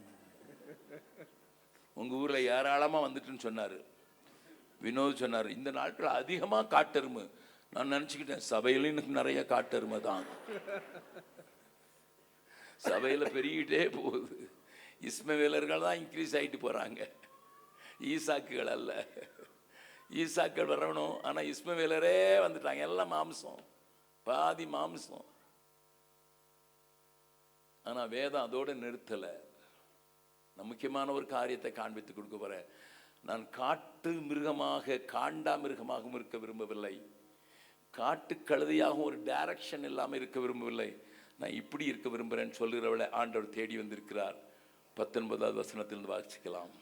உங்க ஊர்ல ஏராளமா வந்துட்டுன்னு சொன்னாரு வினோத், சொன்னாரு இந்த நாட்கள் அதிகமா காட்டெருமை. நான் நினைச்சுக்கிட்டேன் சபையில எனக்கு நிறைய காட்டெருமை தான், சபையில பெருகிட்டே போகுது. இஸ்மவேலர்கள் தான் இன்க்ரீஸ் ஆகிட்டு போறாங்க, ஈசாக்குகள் அல்ல. ஈசாக்கள் வரணும், ஆனா இஸ்மவேலரே வந்துட்டாங்க. எல்லாம் மாம்சம், பாதி மாம்சம். ஆனா வேதம் அதோட நிறுத்தல. முக்கியமான ஒரு காரியத்தை காண்பித்து கொடுக்க போறேன். நான் காட்டு மிருகமாக, காண்டா மிருகமாகவும் இருக்க விரும்பவில்லை, காட்டு கழுதையாகவும் ஒரு டைரக்ஷன் இல்லாமல் இருக்க விரும்பவில்லை. நான் இப்படி இருக்க விரும்புகிறேன்னு சொல்லுகிறவளை ஆண்டவர் தேடி வந்திருக்கிறார். 19வது வசனத்திலிருந்து வாசிக்கலாம்.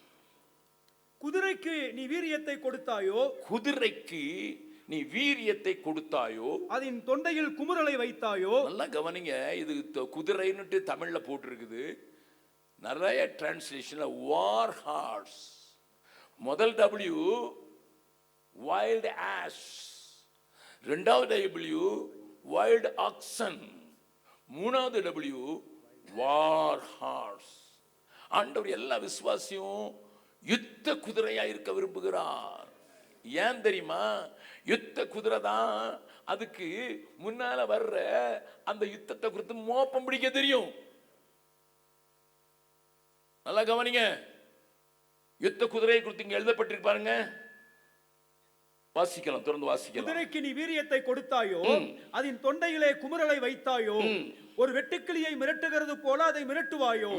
குதிரைக்கு நீ வீரியத்தை கொடுத்தாயோ, குதிரைக்கு நீ வீரியத்தை கொடுத்தாயோ, அதன் தொண்டையில் குமுறலை வைத்தாயோ. நல்லா கவனிங்க, இது குதிரைன்னுட்டு தமிழ்ல போட்டிருக்குது. நிறைய டிரான்ஸ்லேஷன்ல வார் ஹார்ஸ். முதல் W வைல்ட் ஆஷ், ரெண்டாவது W வைல்ட் ஆக்சன், மூணாவது W வார் ஹார்ஸ். ஆண்டவர் எல்லா விசுவாசியும் யுத்த குதிரையா இருக்க விரும்புகிறார். ஏன் தெரியுமா? யுத்த குதிரை தான் அதுக்கு முன்னால வர்ற அந்த யுத்தத்தை குறித்து மோப்பம் பிடிக்க தெரியும். நல்லா கவனிங்க, யுத்த குதிரையை குறித்து இங்க எழுதப்பட்டிருப்பாருங்க. வாசிக்கலாம், தொடர்ந்து வாசிக்கலாம். குதிரைக்கு நீ வீரியத்தை கொடுத்தாயோ, அதன் தொண்டையிலே குமுறலை வைத்தாயோ. ஒரு வெட்டுக்கிளியை மிரட்டுகிறது போல அதை மிரட்டுவாயோ.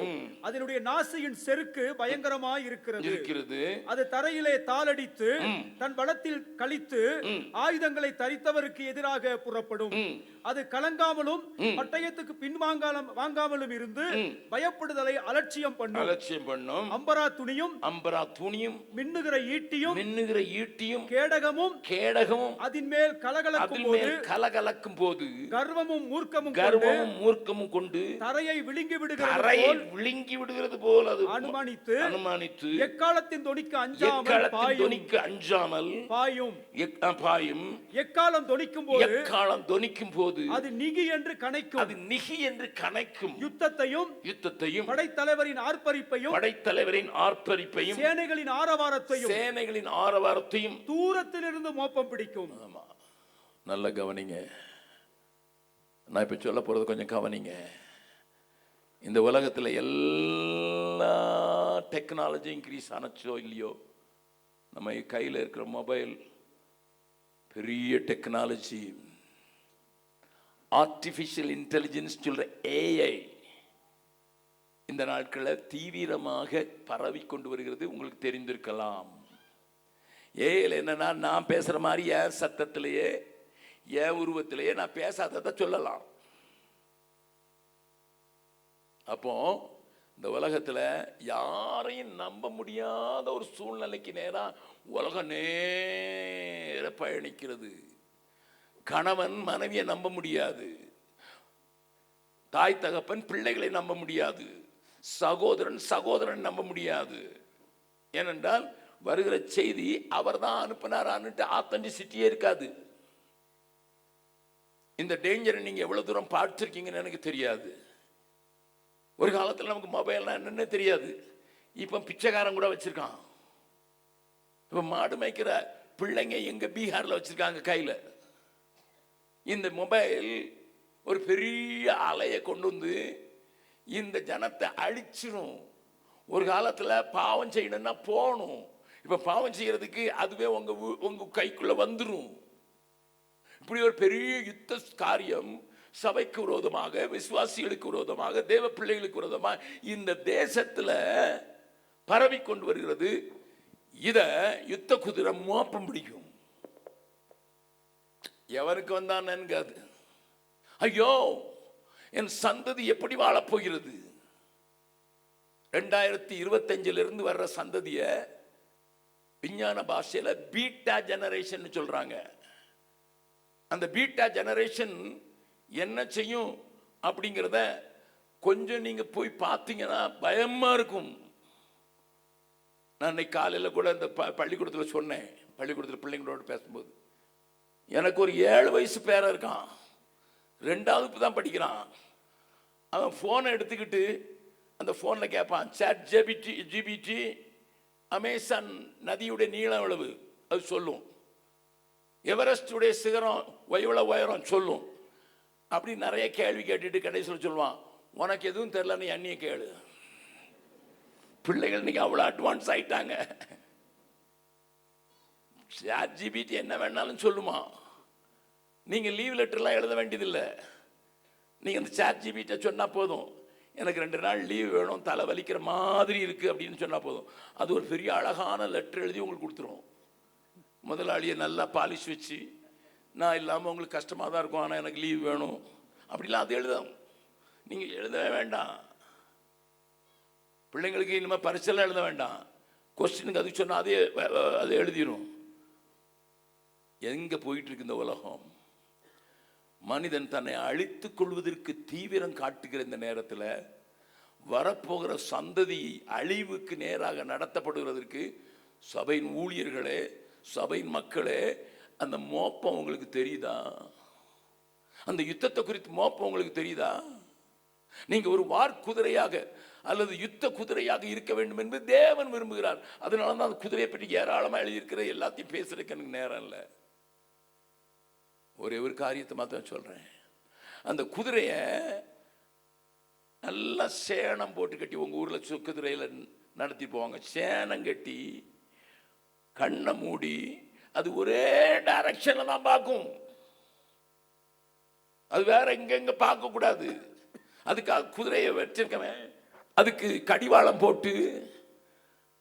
அதனுடைய நாசியின் செருக்கு பயங்கரமாய் இருக்கிறது. அது தரையிலே தாளடித்து தன் பலத்தில் கழித்து ஆயுதங்களை தரித்தவருக்கு எதிராக புறப்படும். அது கலங்காமலும் பட்டயத்துக்கு வாங்காமலும் இருந்து பயப்படுதலை அலட்சியம் பண்ணும். அம்பரா துணியும் மின்னுகிற ஈட்டியும் கேடகமும் அதன் மேல் கலகலக்கும் போது கர்வமும் மூர்க்கமும் மூர்க்கமும் கொண்டு தரையை விழுங்கி விடுகிறது போல் அது அனுமானித்து எக்காலத்தின் தொனிக்கு அஞ்சாமல் பாயும். எக்காலம் தொனிக்கும் போது அது நிகி என்று கணைக்கும். யுத்தத்தையும் படைத்தலைவரின் ஆர்ப்பரிப்பையும் சேனைகளின் ஆரவாரத்தையும் தூரத்திலிருந்து மோப்பம் பிடிக்கும். நல்ல கவனிங்க. நான் இப்ப சொல்ல போறது கொஞ்சம் கவனிங்க. இந்த உலகத்தில் எல்லா டெக்னாலஜி இன்க்ரீஸ் ஆனச்சோ இல்லையோ, நம்ம கையில் இருக்கிற மொபைல் பெரிய டெக்னாலஜி, ஆர்டிஃபிஷியல் இன்டெலிஜென்ஸ் சொல்ற ஏஐ இந்த நாட்களில் தீவிரமாக பரவி கொண்டு வருகிறது. உங்களுக்கு தெரிந்திருக்கலாம். ஏஐல என்னன்னா, நான் பேசுற மாதிரி என் சத்தத்திலேயே என் உருவத்திலேயே நான் பேசாததை சொல்லலாம். அப்போ இந்த உலகத்தில் யாரையும் நம்ப முடியாத ஒரு சூழ்நிலைக்கு நேரம் உலகம் நேர பயணிக்கிறது. கணவன் மனைவியை நம்ப முடியாது, தாய் தகப்பன் பிள்ளைகளை நம்ப முடியாது, சகோதரன் நம்ப முடியாது. ஏனென்றால் வருகிற செய்தி அவர் தான் அனுப்பினாரான்னுட்டு ஆத்தென்டிசிட்டியே இருக்காது. இந்த டேஞ்சரை நீங்க எவ்வளவு தூரம் பார்த்திருக்கீங்கன்னு எனக்கு தெரியாது. ஒரு காலத்தில் நமக்கு மொபைல்னா என்னன்னு தெரியாது. இப்ப பிச்சைக்காரன் கூட வச்சிருக்கான். இப்ப மாடு மேய்க்கிற பிள்ளைங்க எங்க பீகார்ல வச்சிருக்காங்க கையில. இந்த மொபைல் ஒரு பெரிய அலையை கொண்டு வந்து இந்த ஜனத்தை அழிச்சிடும். ஒரு காலத்துல பாவம் செய்யணும்னா போகணும். இப்ப பாவம் செய்யறதுக்கு அதுவே உங்க கைக்குள்ள வந்துடும். இப்படி ஒரு பெரிய யுத்த காரியம் சபைக்கு விரோதமாக, விசுவாசிகளுக்கு விரோதமாக, தேவ பிள்ளைகளுக்கு விரோதமாக இந்த தேசத்துல பரவி கொண்டு வருகிறது. இத யுத்த குதிரை மோப்பம் பிடிக்கும். எவருக்கு வந்தான்னு, ஐயோ என் சந்ததி எப்படி வாழப்போகிறது? 2025 வர்ற சந்ததிய விஞ்ஞான பாஷையில பீட்டா ஜெனரேஷன் சொல்றாங்க. அந்த பீட்டா ஜெனரேஷன் என்ன செய்யும் அப்படிங்கிறத கொஞ்சம் நீங்க போய் பார்த்தீங்கன்னா பயமா இருக்கும். நான் இன்னைக்கு காலையில் கூட இந்த பள்ளிக்கூடத்தில் சொன்னேன். பள்ளிக்கூடத்தில் பிள்ளைங்களோட பேசும்போது, எனக்கு ஒரு 7 வயசு பேரன் இருக்கான், 2வது தான் படிக்கிறான். அவன் ஃபோனை எடுத்துக்கிட்டு அந்த ஃபோனில் கேட்பான், சாட் ஜிபிடி அமேசான் நதியுடைய நீளம் எவ்வளவு அது சொல்லும், எவரெஸ்டுடைய சிகரம் எவ்வளவு உயரம் சொல்லும். அப்படி நிறைய கேள்வி கேட்டுட்டு கடைசியில் சொல்லுவான், உனக்கு எதுவும் தெரியல, நீ அண்ணிய கேளு. பிள்ளைகள் இன்னைக்கு அவ்வளோ அட்வான்ஸ் ஆயிட்டாங்க. சாட் ஜிபிடி என்ன வேணாலும் சொல்லுமா. நீங்க லீவ் லெட்டர்லாம் எழுத வேண்டியதில்லை. நீங்க அந்த சாட் ஜிபிடி சொன்னா போதும், எனக்கு 2 நாள் லீவ் வேணும், தலை வலிக்கிற மாதிரி இருக்கு அப்படின்னு சொன்னா போதும், அது ஒரு பெரிய அழகான லெட்டர் எழுதி உங்களுக்கு கொடுத்துரும். முதலாளியை நல்லா பாலிஷ் வச்சு, நான் இல்லாமல் உங்களுக்கு கஷ்டமாக தான் இருக்கும், ஆனால் எனக்கு லீவ் வேணும் அப்படிலாம் அது எழுதும். நீங்கள் எழுதவே வேண்டாம். பிள்ளைங்களுக்கு இனிமேல் பரிசெல்லாம் எழுத வேண்டாம். கொஸ்டினுக்கு அதுக்கு சொன்னால் அது எழுதிடும். எங்கே போயிட்டு இருக்கு இந்த உலகம்? மனிதன் தன்னை அழித்துக் கொள்வதற்கு தீவிரம் காட்டுகிற இந்த நேரத்தில் வரப்போகிற சந்ததி அழிவுக்கு நேராக நடத்தப்படுகிறதற்கு சபையின் ஊழியர்களே, சபையின் மக்களே, அந்த மோப்பம் உங்களுக்கு தெரியுதா? அந்த யுத்தத்தை குறித்து மோப்பம் உங்களுக்கு தெரியுதா? நீங்க ஒரு வார்குதிரையாக அல்லது யுத்த குதிரையாக இருக்க வேண்டும் என்று தேவன் விரும்புகிறார். அதனால தான் அந்த குதிரையை பற்றி ஏராளமாக எழுதியிருக்கிற எல்லாத்தையும் பேசுறதுக்கு எனக்கு நேரம் இல்லை. ஒரே ஒரு காரியத்தை மாத்திரம் சொல்றேன். அந்த குதிரைய நல்லா சேணம் போட்டு கட்டி, உங்க ஊர்ல குதிரையில நடத்தி போவாங்க, சேணம் கட்டி கண்ணை மூடி அது ஒரே டைரக்ஷன்ல தான் பார்க்கும். அது வேற எங்க பார்க்க கூடாது. அதுக்காக குதிரையை வச்சிருக்கவன் அதுக்கு கடிவாளம் போட்டு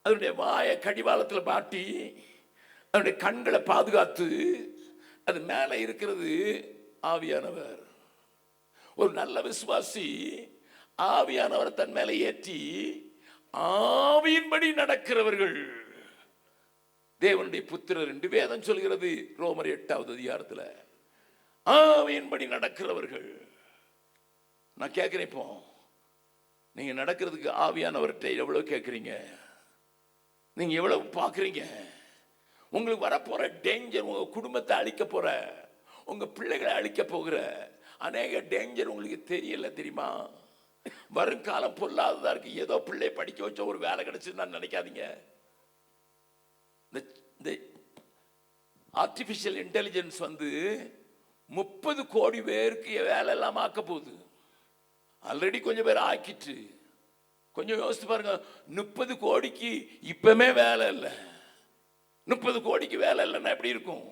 அதனுடைய வாயை கடிவாளத்தில் மாட்டி அதனுடைய கண்களை பாதுகாத்து, அது மேலே இருக்கிறது ஆவியானவர். ஒரு நல்ல விசுவாசி ஆவியானவர் தன் மேலே ஏற்றி ஆவியின்படி நடக்கிறவர்கள் தேவனுடைய புத்திரர் என்று வேதம் சொல்கிறது. ரோமர் 8வது அதிகாரத்தில் ஆவியின்படி நடக்கிறவர்கள். நான் கேட்குறேன், இப்போ நீங்க நடக்கிறதுக்கு ஆவியானவர்கிட்ட எவ்வளவு கேட்குறீங்க? நீங்க எவ்வளவு பார்க்குறீங்க? உங்களுக்கு வரப்போற டேஞ்சர், உங்க குடும்பத்தை அழிக்க போற, உங்க பிள்ளைகளை அழிக்க போகிற அநேக டேஞ்சர் உங்களுக்கு தெரியல தெரியுமா? வருங்காலம் பொல்லாததா இருக்கு. ஏதோ பிள்ளை படிக்க வச்ச ஒரு வேலை கிடைச்சுன்னு நினைக்காதீங்க. இந்த ஆர்டிபிஷியல் இன்டெலிஜென்ஸ் வந்து 30 கோடி பேருக்கு வேலை எல்லாம் ஆக்க போகுது. ஆல்ரெடி கொஞ்சம் பேர் ஆக்கிட்டு. கொஞ்சம் யோசித்து பாருங்க, 30 கோடிக்கு இப்பமே வேலை இல்லை. 30 கோடிக்கு வேலை இல்லைன்னா எப்படி இருக்கும்?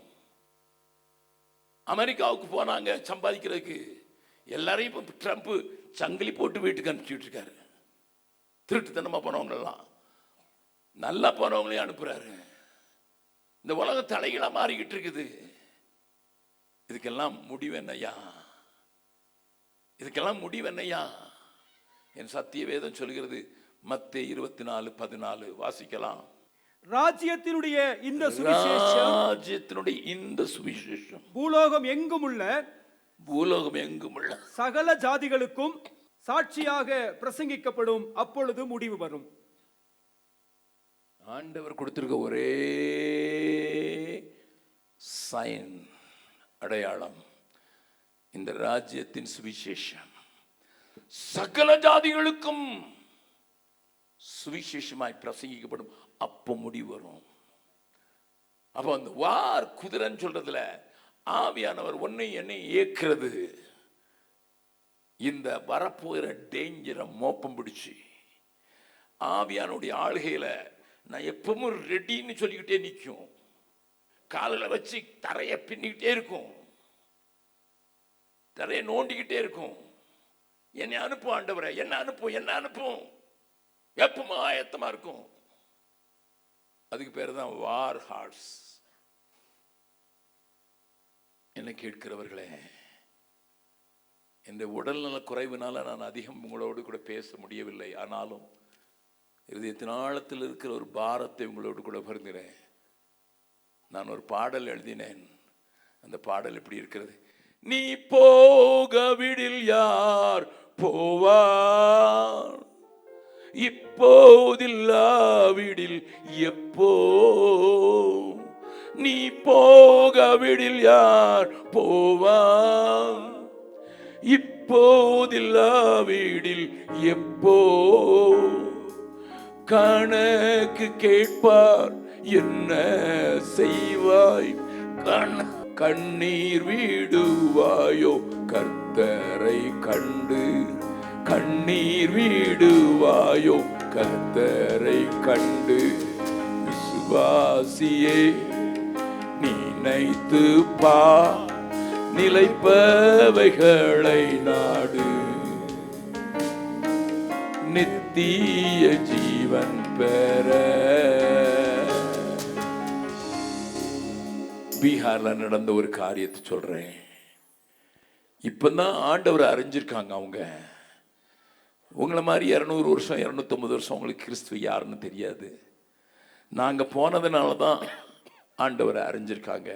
அமெரிக்காவுக்கு போனாங்க சம்பாதிக்கிறதுக்கு. எல்லாரையும் இப்போ ட்ரம்ப் சங்கிலி போட்டு வீட்டுக்கு அனுப்பிச்சுட்டு இருக்காரு. திருட்டுத்தனமா போனவங்கெல்லாம் நல்லா போனவங்களையும் அனுப்புறாரு. இந்த உலகம் தலைகீழா மாறிக்கிட்டு இருக்குது. இதுக்கெல்லாம் முடிவு என்னையா? இதுக்கெல்லாம் முடிவு என்னையா? என் சத்திய வேதம் சொல்கிறது. மத்தேயு 24:14 வாசிக்கலாம். ராஜ்யத்தினுடைய இந்த சுவிசேஷம், ராஜ்யத்தினுடைய இந்த சுவிசேஷம் பூலோகம் எங்கும் உள்ள சகல ஜாதிகளுக்கும் சாட்சியாக பிரசங்கிக்கப்படும். அப்பொழுது முடிவு வரும். ஆண்டவர் கொடுத்திருக்க ஒரே சைன், அடையாளம், இந்த ராஜ்யத்தின் சுவிசேஷம் சகல ஜாதிகளுக்கும் சுவிசேஷமாய் பிரசங்கிக்கப்படும். அப்போ முடிவு வரும். அப்போ அந்த வார் குதிரைன்னு சொல்றதுல ஆவியானவர் ஒன்னை என்னை ஏற்கிறது. இந்த வரப்போகிற டேஞ்சரை மோப்பம் பிடிச்சு ஆவியானுடைய ஆளுகையில நான் எப்பவும் ரெடின்னு சொல்லிக்கிட்டே நிற்கும். காலில் வச்சு தரையை பின்னிக்கிட்டே இருக்கும், தரையை நோண்டிக்கிட்டே இருக்கும். என்னை அனுப்பும் ஆண்டவரை, என்ன அனுப்பும் எப்பவும் ஆயத்தமா இருக்கும். அதுக்கு பேர் தான் வார் ஹார்ஸ். என்ன கேட்கிறவர்களே, இந்த உடல்நல குறைவினால நான் அதிகம் உங்களோடு கூட பேச முடியவில்லை. ஆனாலும் இருதயத்தின் ஆழத்தில் இருக்கிற ஒரு பாரத்தை உங்களோடு கூட பகிர்கிறேன். நான் ஒரு பாடல் எழுதினேன். அந்த பாடல் எப்படி இருக்கிறது? நீ போக விடில் யார் போவார், இப்போதில்லாவிடில் எப்போ. நீ போக விடில் யார் போவார், இப்போதில்லாவிடில் எப்போ. கணக்கு கேட்பார் என்ன செய்வாய், கண்ணீர் விடுவாயோ கர்த்தரை கண்டு, கண்ணீர் விடுவாயோ கர்த்தரை கண்டு. விசுவாசியே நினைத்து பா, நிலைப்பவைகளை நாடு, நித்திய ஜீவன் பெற. பீகார்ல நடந்த ஒரு காரியத்தை சொல்றேன். இப்பதான் ஆண்டவரை அறிஞ்சிருக்காங்க அவங்க. உங்களை மாதிரி 200 வருஷம் 250 வருஷம் உங்களுக்கு கிறிஸ்துவ யாருன்னு தெரியாது. நாங்க போனதுனால தான் ஆண்டவரை அறிஞ்சிருக்காங்க.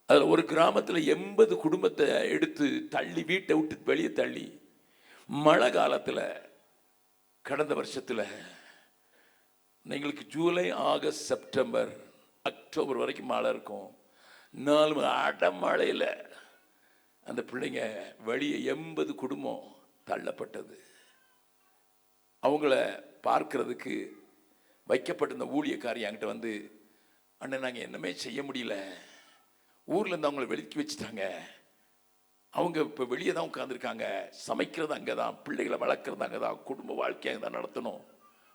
அதுல ஒரு கிராமத்துல 80 குடும்பத்தை எடுத்து தள்ளி, வீட்டை விட்டு வெளியே தள்ளி, மழை காலத்துல கடந்த வருஷத்துல எங்களுக்கு ஜூலை, ஆகஸ்ட், செப்டம்பர், அக்டோபர் வரைக்கும் மழை இருக்கும். 4 அடமழையில் அந்த பிள்ளைங்க வெளியே 80 குடும்பம் தள்ளப்பட்டது. அவங்கள பார்க்கறதுக்கு வைக்கப்பட்டிருந்த ஊழியக்காரி என்கிட்ட வந்து, அண்ணன் நாங்கள் என்னமே செய்ய முடியல, ஊர்ல இருந்து அவங்கள வெளிக்கி வச்சுட்டாங்க, அவங்க இப்போ வெளியே தான் உட்காந்துருக்காங்க, சமைக்கிறது அங்கே தான், பிள்ளைகளை வளர்க்குறது அங்கே தான், குடும்ப வாழ்க்கையை அங்கே தான் நடத்தணும்,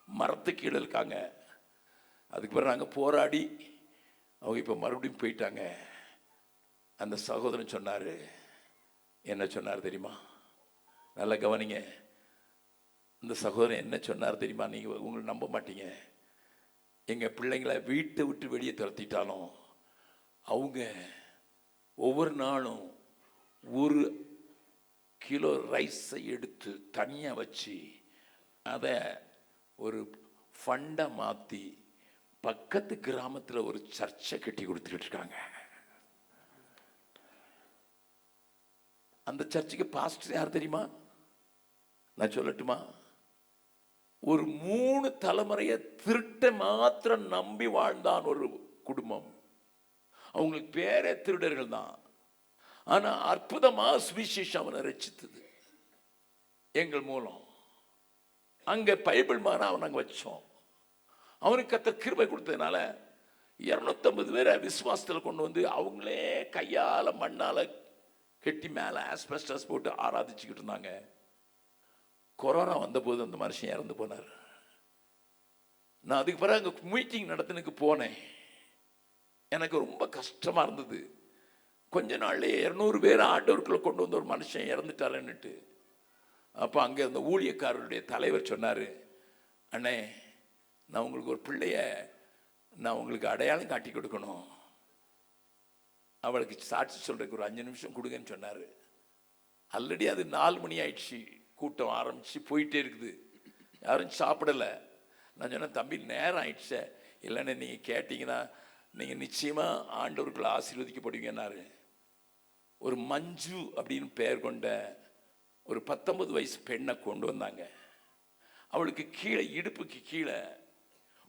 மரத்து கீழே இருக்காங்க. அதுக்கு பிறகு நாங்கள் போராடி அவங்க இப்போ மறுபடியும் போயிட்டாங்க. அந்த சகோதரன் சொன்னார், என்ன சொன்னார் தெரியுமா? நல்லா கவனிங்க. அந்த சகோதரன் என்ன சொன்னார் தெரியுமா? நீங்கள் உங்களை நம்ப மாட்டீங்க. எங்கள் பிள்ளைங்களை வீட்டை விட்டு வெளியே துரத்திட்டாலும் அவங்க ஒவ்வொரு நாளும் 1 கிலோ ரைஸை எடுத்து தனியாக வச்சு அதை ஒரு ஃபண்டை மாற்றி பக்கத்து கிராமத்தில் ஒரு சர்ச்சை கட்டி கொடுத்துக்கிட்டு இருக்காங்க. அந்த சர்ச்சுக்கு பாஸ்டர் யார் தெரியுமா? நான் சொல்லட்டுமா? ஒரு 3 தலைமுறையை திருட்ட மாத்திரம் நம்பி வாழ்ந்தான் ஒரு குடும்பம். அவங்களுக்கு பேரே திருடர்கள் தான். ஆனா அற்புதமா சுவிசேஷம் அவனை ரட்சித்தது எங்கள் மூலம். அங்க பைபிள் மாற அவன் அங்க வச்சோம். அவனுக்கு கர்த்தர் கிருபை கொடுத்ததுனால 250 பேரை விசுவாசத்தில் கொண்டு வந்து அவங்களே கையால மண்ணால கெட்டி மேல ஆஸ்பெஸ்டஸ் போட்டு ஆராதிச்சுக்கிட்டு இருந்தாங்க. கொரோனா வந்தபோது அந்த மனுஷன் இறந்து போனார். நான் அதுக்கு பிறகு அங்கே மீட்டிங் நடத்தினுக்கு போனேன். எனக்கு ரொம்ப கஷ்டமா இருந்தது. கொஞ்ச நாள்லயே 200 பேர் ஆண்டவருக்குள்ள கொண்டு வந்து ஒரு மனுஷன் இறந்துட்டாருன்னுட்டு. அப்போ அங்கே அந்த ஊழியக்காரருடைய தலைவர் சொன்னார், அண்ணே நான் உங்களுக்கு ஒரு பிள்ளைய நான் உங்களுக்கு அடையாளம் காட்டி கொடுக்கணும், அவளுக்கு சாட்சி சொல்றதுக்கு ஒரு 5 நிமிஷம் கொடுங்கன்னு சொன்னார். ஆல்ரெடி அது 4 மணி ஆயிடுச்சு, கூட்டம் ஆரம்பிச்சு போயிட்டே இருக்குது, யாரும் சாப்பிடலை. நான் சொன்னேன், தம்பி நேரம் ஆயிடுச்சே. இல்லைன்னு நீங்கள் கேட்டிங்கன்னா நீங்கள் நிச்சயமாக ஆண்டவருக்குள்ள ஆசீர்வதிக்கப்படுவீங்கன்னாரு. ஒரு மஞ்சு அப்படின்னு பெயர் கொண்ட ஒரு 19 வயசு பெண்ணை கொண்டு வந்தாங்க. அவளுக்கு கீழே இடுப்புக்கு கீழே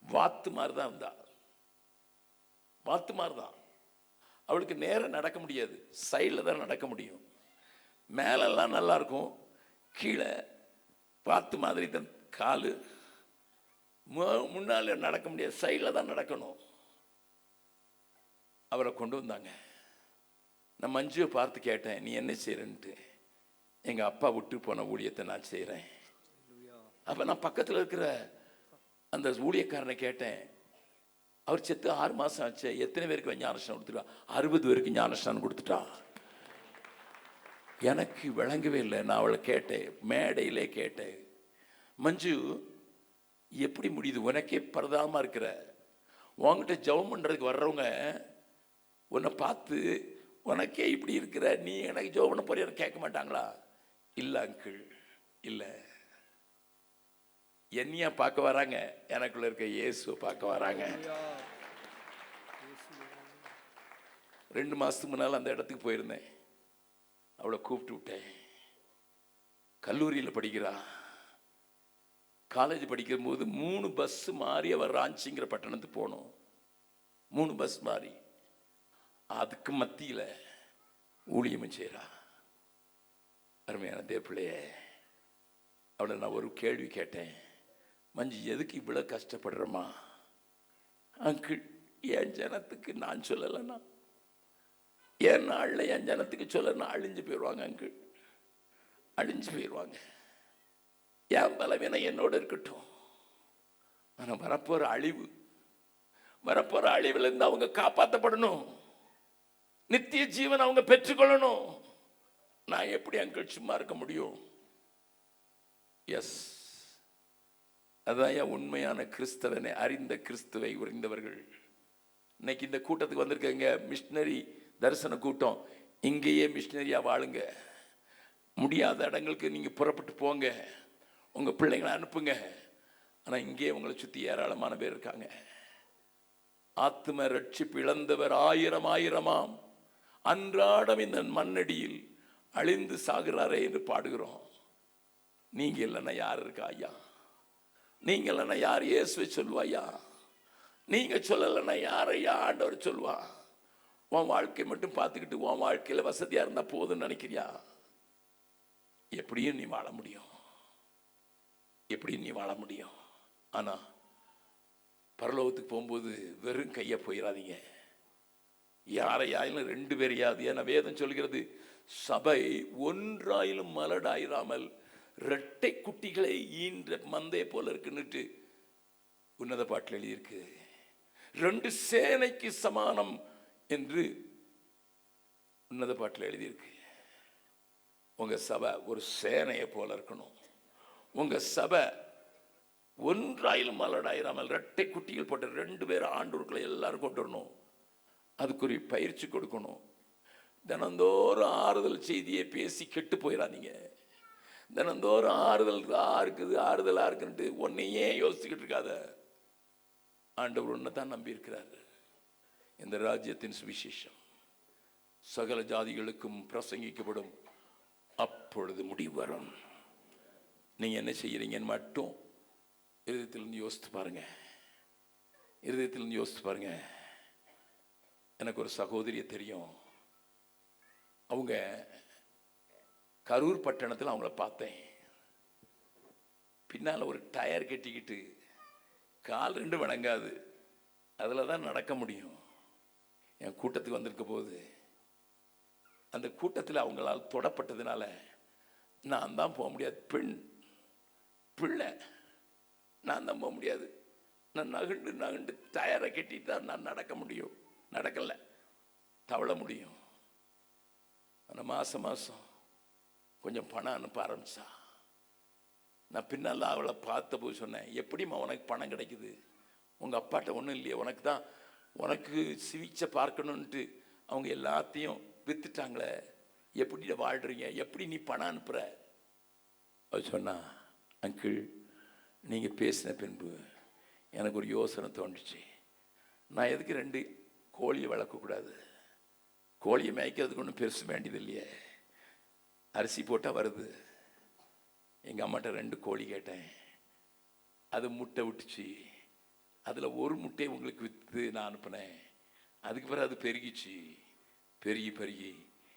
வாத்து மாதிரி தான் இருந்தா, வாத்து மாதிரி தான். அவளுக்கு நேரம் நடக்க முடியாது, சைடில் தான் நடக்க முடியும். மேலெல்லாம் நல்லா இருக்கும், கீழே வாத்து மாதிரி தான் காலு. முன்னால நடக்க முடியாது, சைடில் தான் நடக்கணும். அவரை கொண்டு வந்தாங்க. நான் மஞ்சுவை பார்த்து கேட்டேன், நீ என்ன செய்யறன்ட்டு. எங்கள் அப்பா விட்டு போன ஊழியத்தை நான் செய்கிறேன். அப்போ நான் பக்கத்தில் இருக்கிற அந்த ஊழியக்காரனை கேட்டேன், அவர் செத்து 6 மாதம் ஆச்சு, எத்தனை பேருக்கு ஞானஸ்நானம் கொடுத்துட்டா? 60 பேருக்கு ஞானஸ்நானம் கொடுத்துட்டா. எனக்கு விளங்கவே இல்லை. நான் அவளை கேட்டேன், மேடையிலே கேட்டேன், மஞ்சு எப்படி முடியுது? உனக்கே பிரதானமாக இருக்கிற, உங்ககிட்ட ஜெபம் பண்ணுறதுக்கு வர்றவங்க உன்னை பார்த்து உனக்கே இப்படி இருக்கிற, நீ எனக்கு ஜெபம் பண்ண போறியான்னு கேட்க மாட்டாங்களா? இல்லை அங்கிள், இல்லை. என்னையா பார்க்க வராங்க? எனக்குள்ள இருக்க இயேசுவை பார்க்க வராங்க. 2 மாதத்துக்கு முன்னால் அந்த இடத்துக்கு போயிருந்தேன். அவளை கூப்பிட்டு விட்டேன். கல்லூரியில் படிக்கிறா. காலேஜ் படிக்கும் போது 3 பஸ் மாறி அவர் ராஞ்சிங்கிற பட்டணத்துக்கு போகணும். 3 பஸ் மாறி அதுக்கு மத்தியில் ஊழியமும் செய்கிறா. அருமையான தேவப்பிள்ளையே, அவளை நான் ஒரு கேள்வி கேட்டேன், மஞ்சு எதுக்கு இவ்வளோ கஷ்டப்படுறமா? அங்கிள், என் ஜனத்துக்கு நான் சொல்லலைன்னா, என் நாளில் என் ஜனத்துக்கு சொல்லனா அழிஞ்சு போயிடுவாங்க அங்கிள், அழிஞ்சு போயிடுவாங்க. என் பலவீனம் என்னோட இருக்கட்டும், ஆனால் வரப்போகிற அழிவு, வரப்போகிற அழிவுலேருந்து அவங்க காப்பாற்றப்படணும், நித்திய ஜீவன் அவங்க பெற்றுக்கொள்ளணும். நான் எப்படி அங்கிள் சும்மா இருக்க முடியும்? எஸ், அதான் என் உண்மையான கிறிஸ்தவனை அறிந்த கிறிஸ்துவை உறைந்தவர்கள். இன்னைக்கு இந்த கூட்டத்துக்கு வந்திருக்கங்க, மிஷினரி தரிசன கூட்டம். இங்கேயே மிஷினரியா வாழுங்க. முடியாத இடங்களுக்கு நீங்க புறப்பட்டு போங்க, உங்க பிள்ளைங்களை அனுப்புங்க. ஆனா இங்கே உங்களை சுத்தி ஏராளமான பேர் இருக்காங்க. ஆத்ம ரட்சிப்பு இழந்தவர் 1000 ஆயிரமாம் அன்றாடம் இந்த மண்ணடியில் அழிந்து சாகிறாரே என்று பாடுகிறோம். நீங்க இல்லைன்னா யார் இருக்கா ஐயா? நீங்க இல்லைன்னா யார் இயேசுவை சொல்லுவாயா? நீங்க சொல்லலைன்னா யாரையா ஆண்டவர் சொல்லுவா? உன் வாழ்க்கை மட்டும் பார்த்துக்கிட்டு உன் வாழ்க்கையில வசதியா இருந்தா போதும்னு நினைக்கிறியா? எப்படியும் நீ வாழ முடியும், எப்படியும் நீ வாழ முடியும். ஆனா பரலோகத்துக்கு போகும்போது வெறும் கையை போயிடாதீங்க. யாரையாயிலும் 2 பேரையாவது. ஏன்னா வேதம் சொல்கிறது, சபை ஒன்றாயிலும் மலடாயிராமல் இரட்டை குட்டிகளை ஈன்ற மந்தை போல இருக்குன்னுட்டு உன்னத பாட்டில் எழுதியிருக்கு. 2 சேனைக்கு சமானம் என்று உன்னத பாட்டில் எழுதியிருக்கு. உங்க சபை ஒரு சேனையை போல இருக்கணும். உங்க சபை ஒன்றாயிலும் மலடாயிராமல் இரட்டை குட்டிகள் போட்ட 2 பேர் ஆண்டவர்களை எல்லாரும் கொண்டு வரணும். அதுக்குரிய பயிற்சி கொடுக்கணும். தினந்தோறும் ஆறுதல் செய்தியை பேசி கெட்டு போயிடாதீங்க. தினந்தோறும் ஆறுதலா இருக்குன்ட்டு ஒன்னையே யோசிச்சுக்கிட்டு இருக்காத. ஆண்டவர் ஒன்றை தான் நம்பி இருக்கிறார். இந்த ராஜ்யத்தின் சுவிசேஷம் சகல ஜாதிகளுக்கும் பிரசங்கிக்கப்படும், அப்பொழுது முடிவு வரும். நீங்க என்ன செய்யறீங்கன்னு மட்டும் இருதயத்திலிருந்து யோசித்து பாருங்க. இருதயத்திலிருந்து யோசித்து பாருங்க. எனக்கு ஒரு சகோதரியை தெரியும். அவங்க கரூர் பட்டணத்தில் அவங்கள பார்த்தேன். பின்னால் ஒரு டயர் கட்டிக்கிட்டு கால் ரெண்டு வணங்காது, அதில் தான் நடக்க முடியும். என் கூட்டத்துக்கு வந்திருக்க போது அந்த கூட்டத்தில் அவங்களால் தொடப்பட்டதுனால நான் தான் போக முடியாது. பெண் பிள்ளை, நான் தான் போக முடியாது. நான் நகண்டு டயரை கட்டிட்டு தான் நான் நடக்க முடியும். நடக்கலை, தவள முடியும். ஆனால் மாதம் கொஞ்சம் பணம் அனுப்ப ஆரம்பிச்சா. நான் பின்னால் அவளை பார்த்த போது சொன்னேன், எப்படிம்மா உனக்கு பணம் கிடைக்குது? உங்கள் அப்பாட்ட ஒன்றும் இல்லையே, உனக்கு தான், உனக்கு சிகிச்சை பார்க்கணுன்ட்டு அவங்க எல்லாத்தையும் வித்துட்டாங்களே, எப்படி வாழ்கிறீங்க, எப்படி நீ பணம் அனுப்புகிற? அவள் சொன்னா, அங்கிள் நீங்கள் பேசின பின்பு எனக்கு ஒரு யோசனை தோன்றுச்சு. நான் எதுக்கு 2 கோழியை வளர்க்கக்கூடாது? கோழியை மேய்க்கிறதுக்கு ஒன்றும் பெருசு வேண்டியது இல்லையே, அரிசி போட்டால் வருது. எங்கள் அம்மாட்ட 2 கோழி கேட்டேன், அது முட்டை விட்டுச்சு. அதில் ஒரு முட்டையை உங்களுக்கு விற்று நான் அனுப்பினேன். அதுக்கு பிறகு அது பெருகிச்சு, பெருகி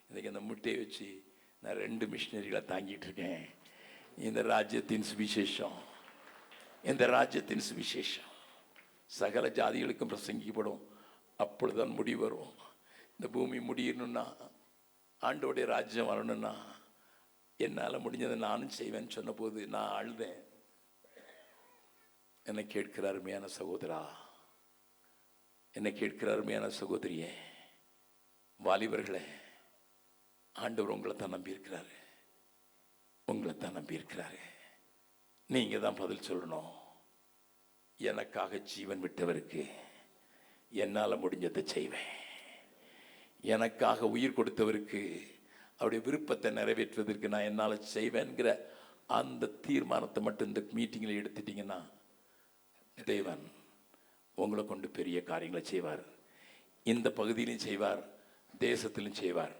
இன்றைக்கி அந்த முட்டையை வச்சு நான் 2 மிஷினரிகளை தாங்கிட்டு இருக்கேன். இந்த ராஜ்யத்தின் சுவிசேஷம், இந்த ராஜ்யத்தின் சுவிசேஷம் சகல ஜாதிகளுக்கும் பிரசங்கிக்கப்படும். அப்பொழுதுதான் முடிவு வரும். இந்த பூமி முடியணும்னா, ஆண்டோடைய ராஜ்யம் வரணும்னா, என்னால் முடிஞ்சதை நானும் செய்வேன்னு சொன்ன போது நான் அழுதேன். என்னை கேட்கிற அருமையான சகோதரா, என்னை கேட்கிற அருமையான சகோதரியே, வாலிபர்களே, ஆண்டவர் உங்களை தான் நம்பியிருக்கிறாரு, உங்களை தான் நம்பியிருக்கிறாரு. நீங்க தான் பதில் சொல்லணும். எனக்காக ஜீவன் விட்டவருக்கு என்னால் முடிஞ்சதை செய்வேன். எனக்காக உயிர் கொடுத்தவருக்கு அவருடைய விருப்பத்தை நிறைவேற்றுவதற்கு நான் என்னால் செய்வேன்கிற அந்த தீர்மானத்தை மட்டும் இந்த மீட்டிங்கில் எடுத்துட்டீங்கன்னா, தேவன் உங்களை கொண்டு பெரிய காரியங்களை செய்வார். இந்த பகுதியிலும் செய்வார், தேசத்திலும் செய்வார்.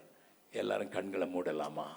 எல்லாரும் கண்களை மூடலாமா?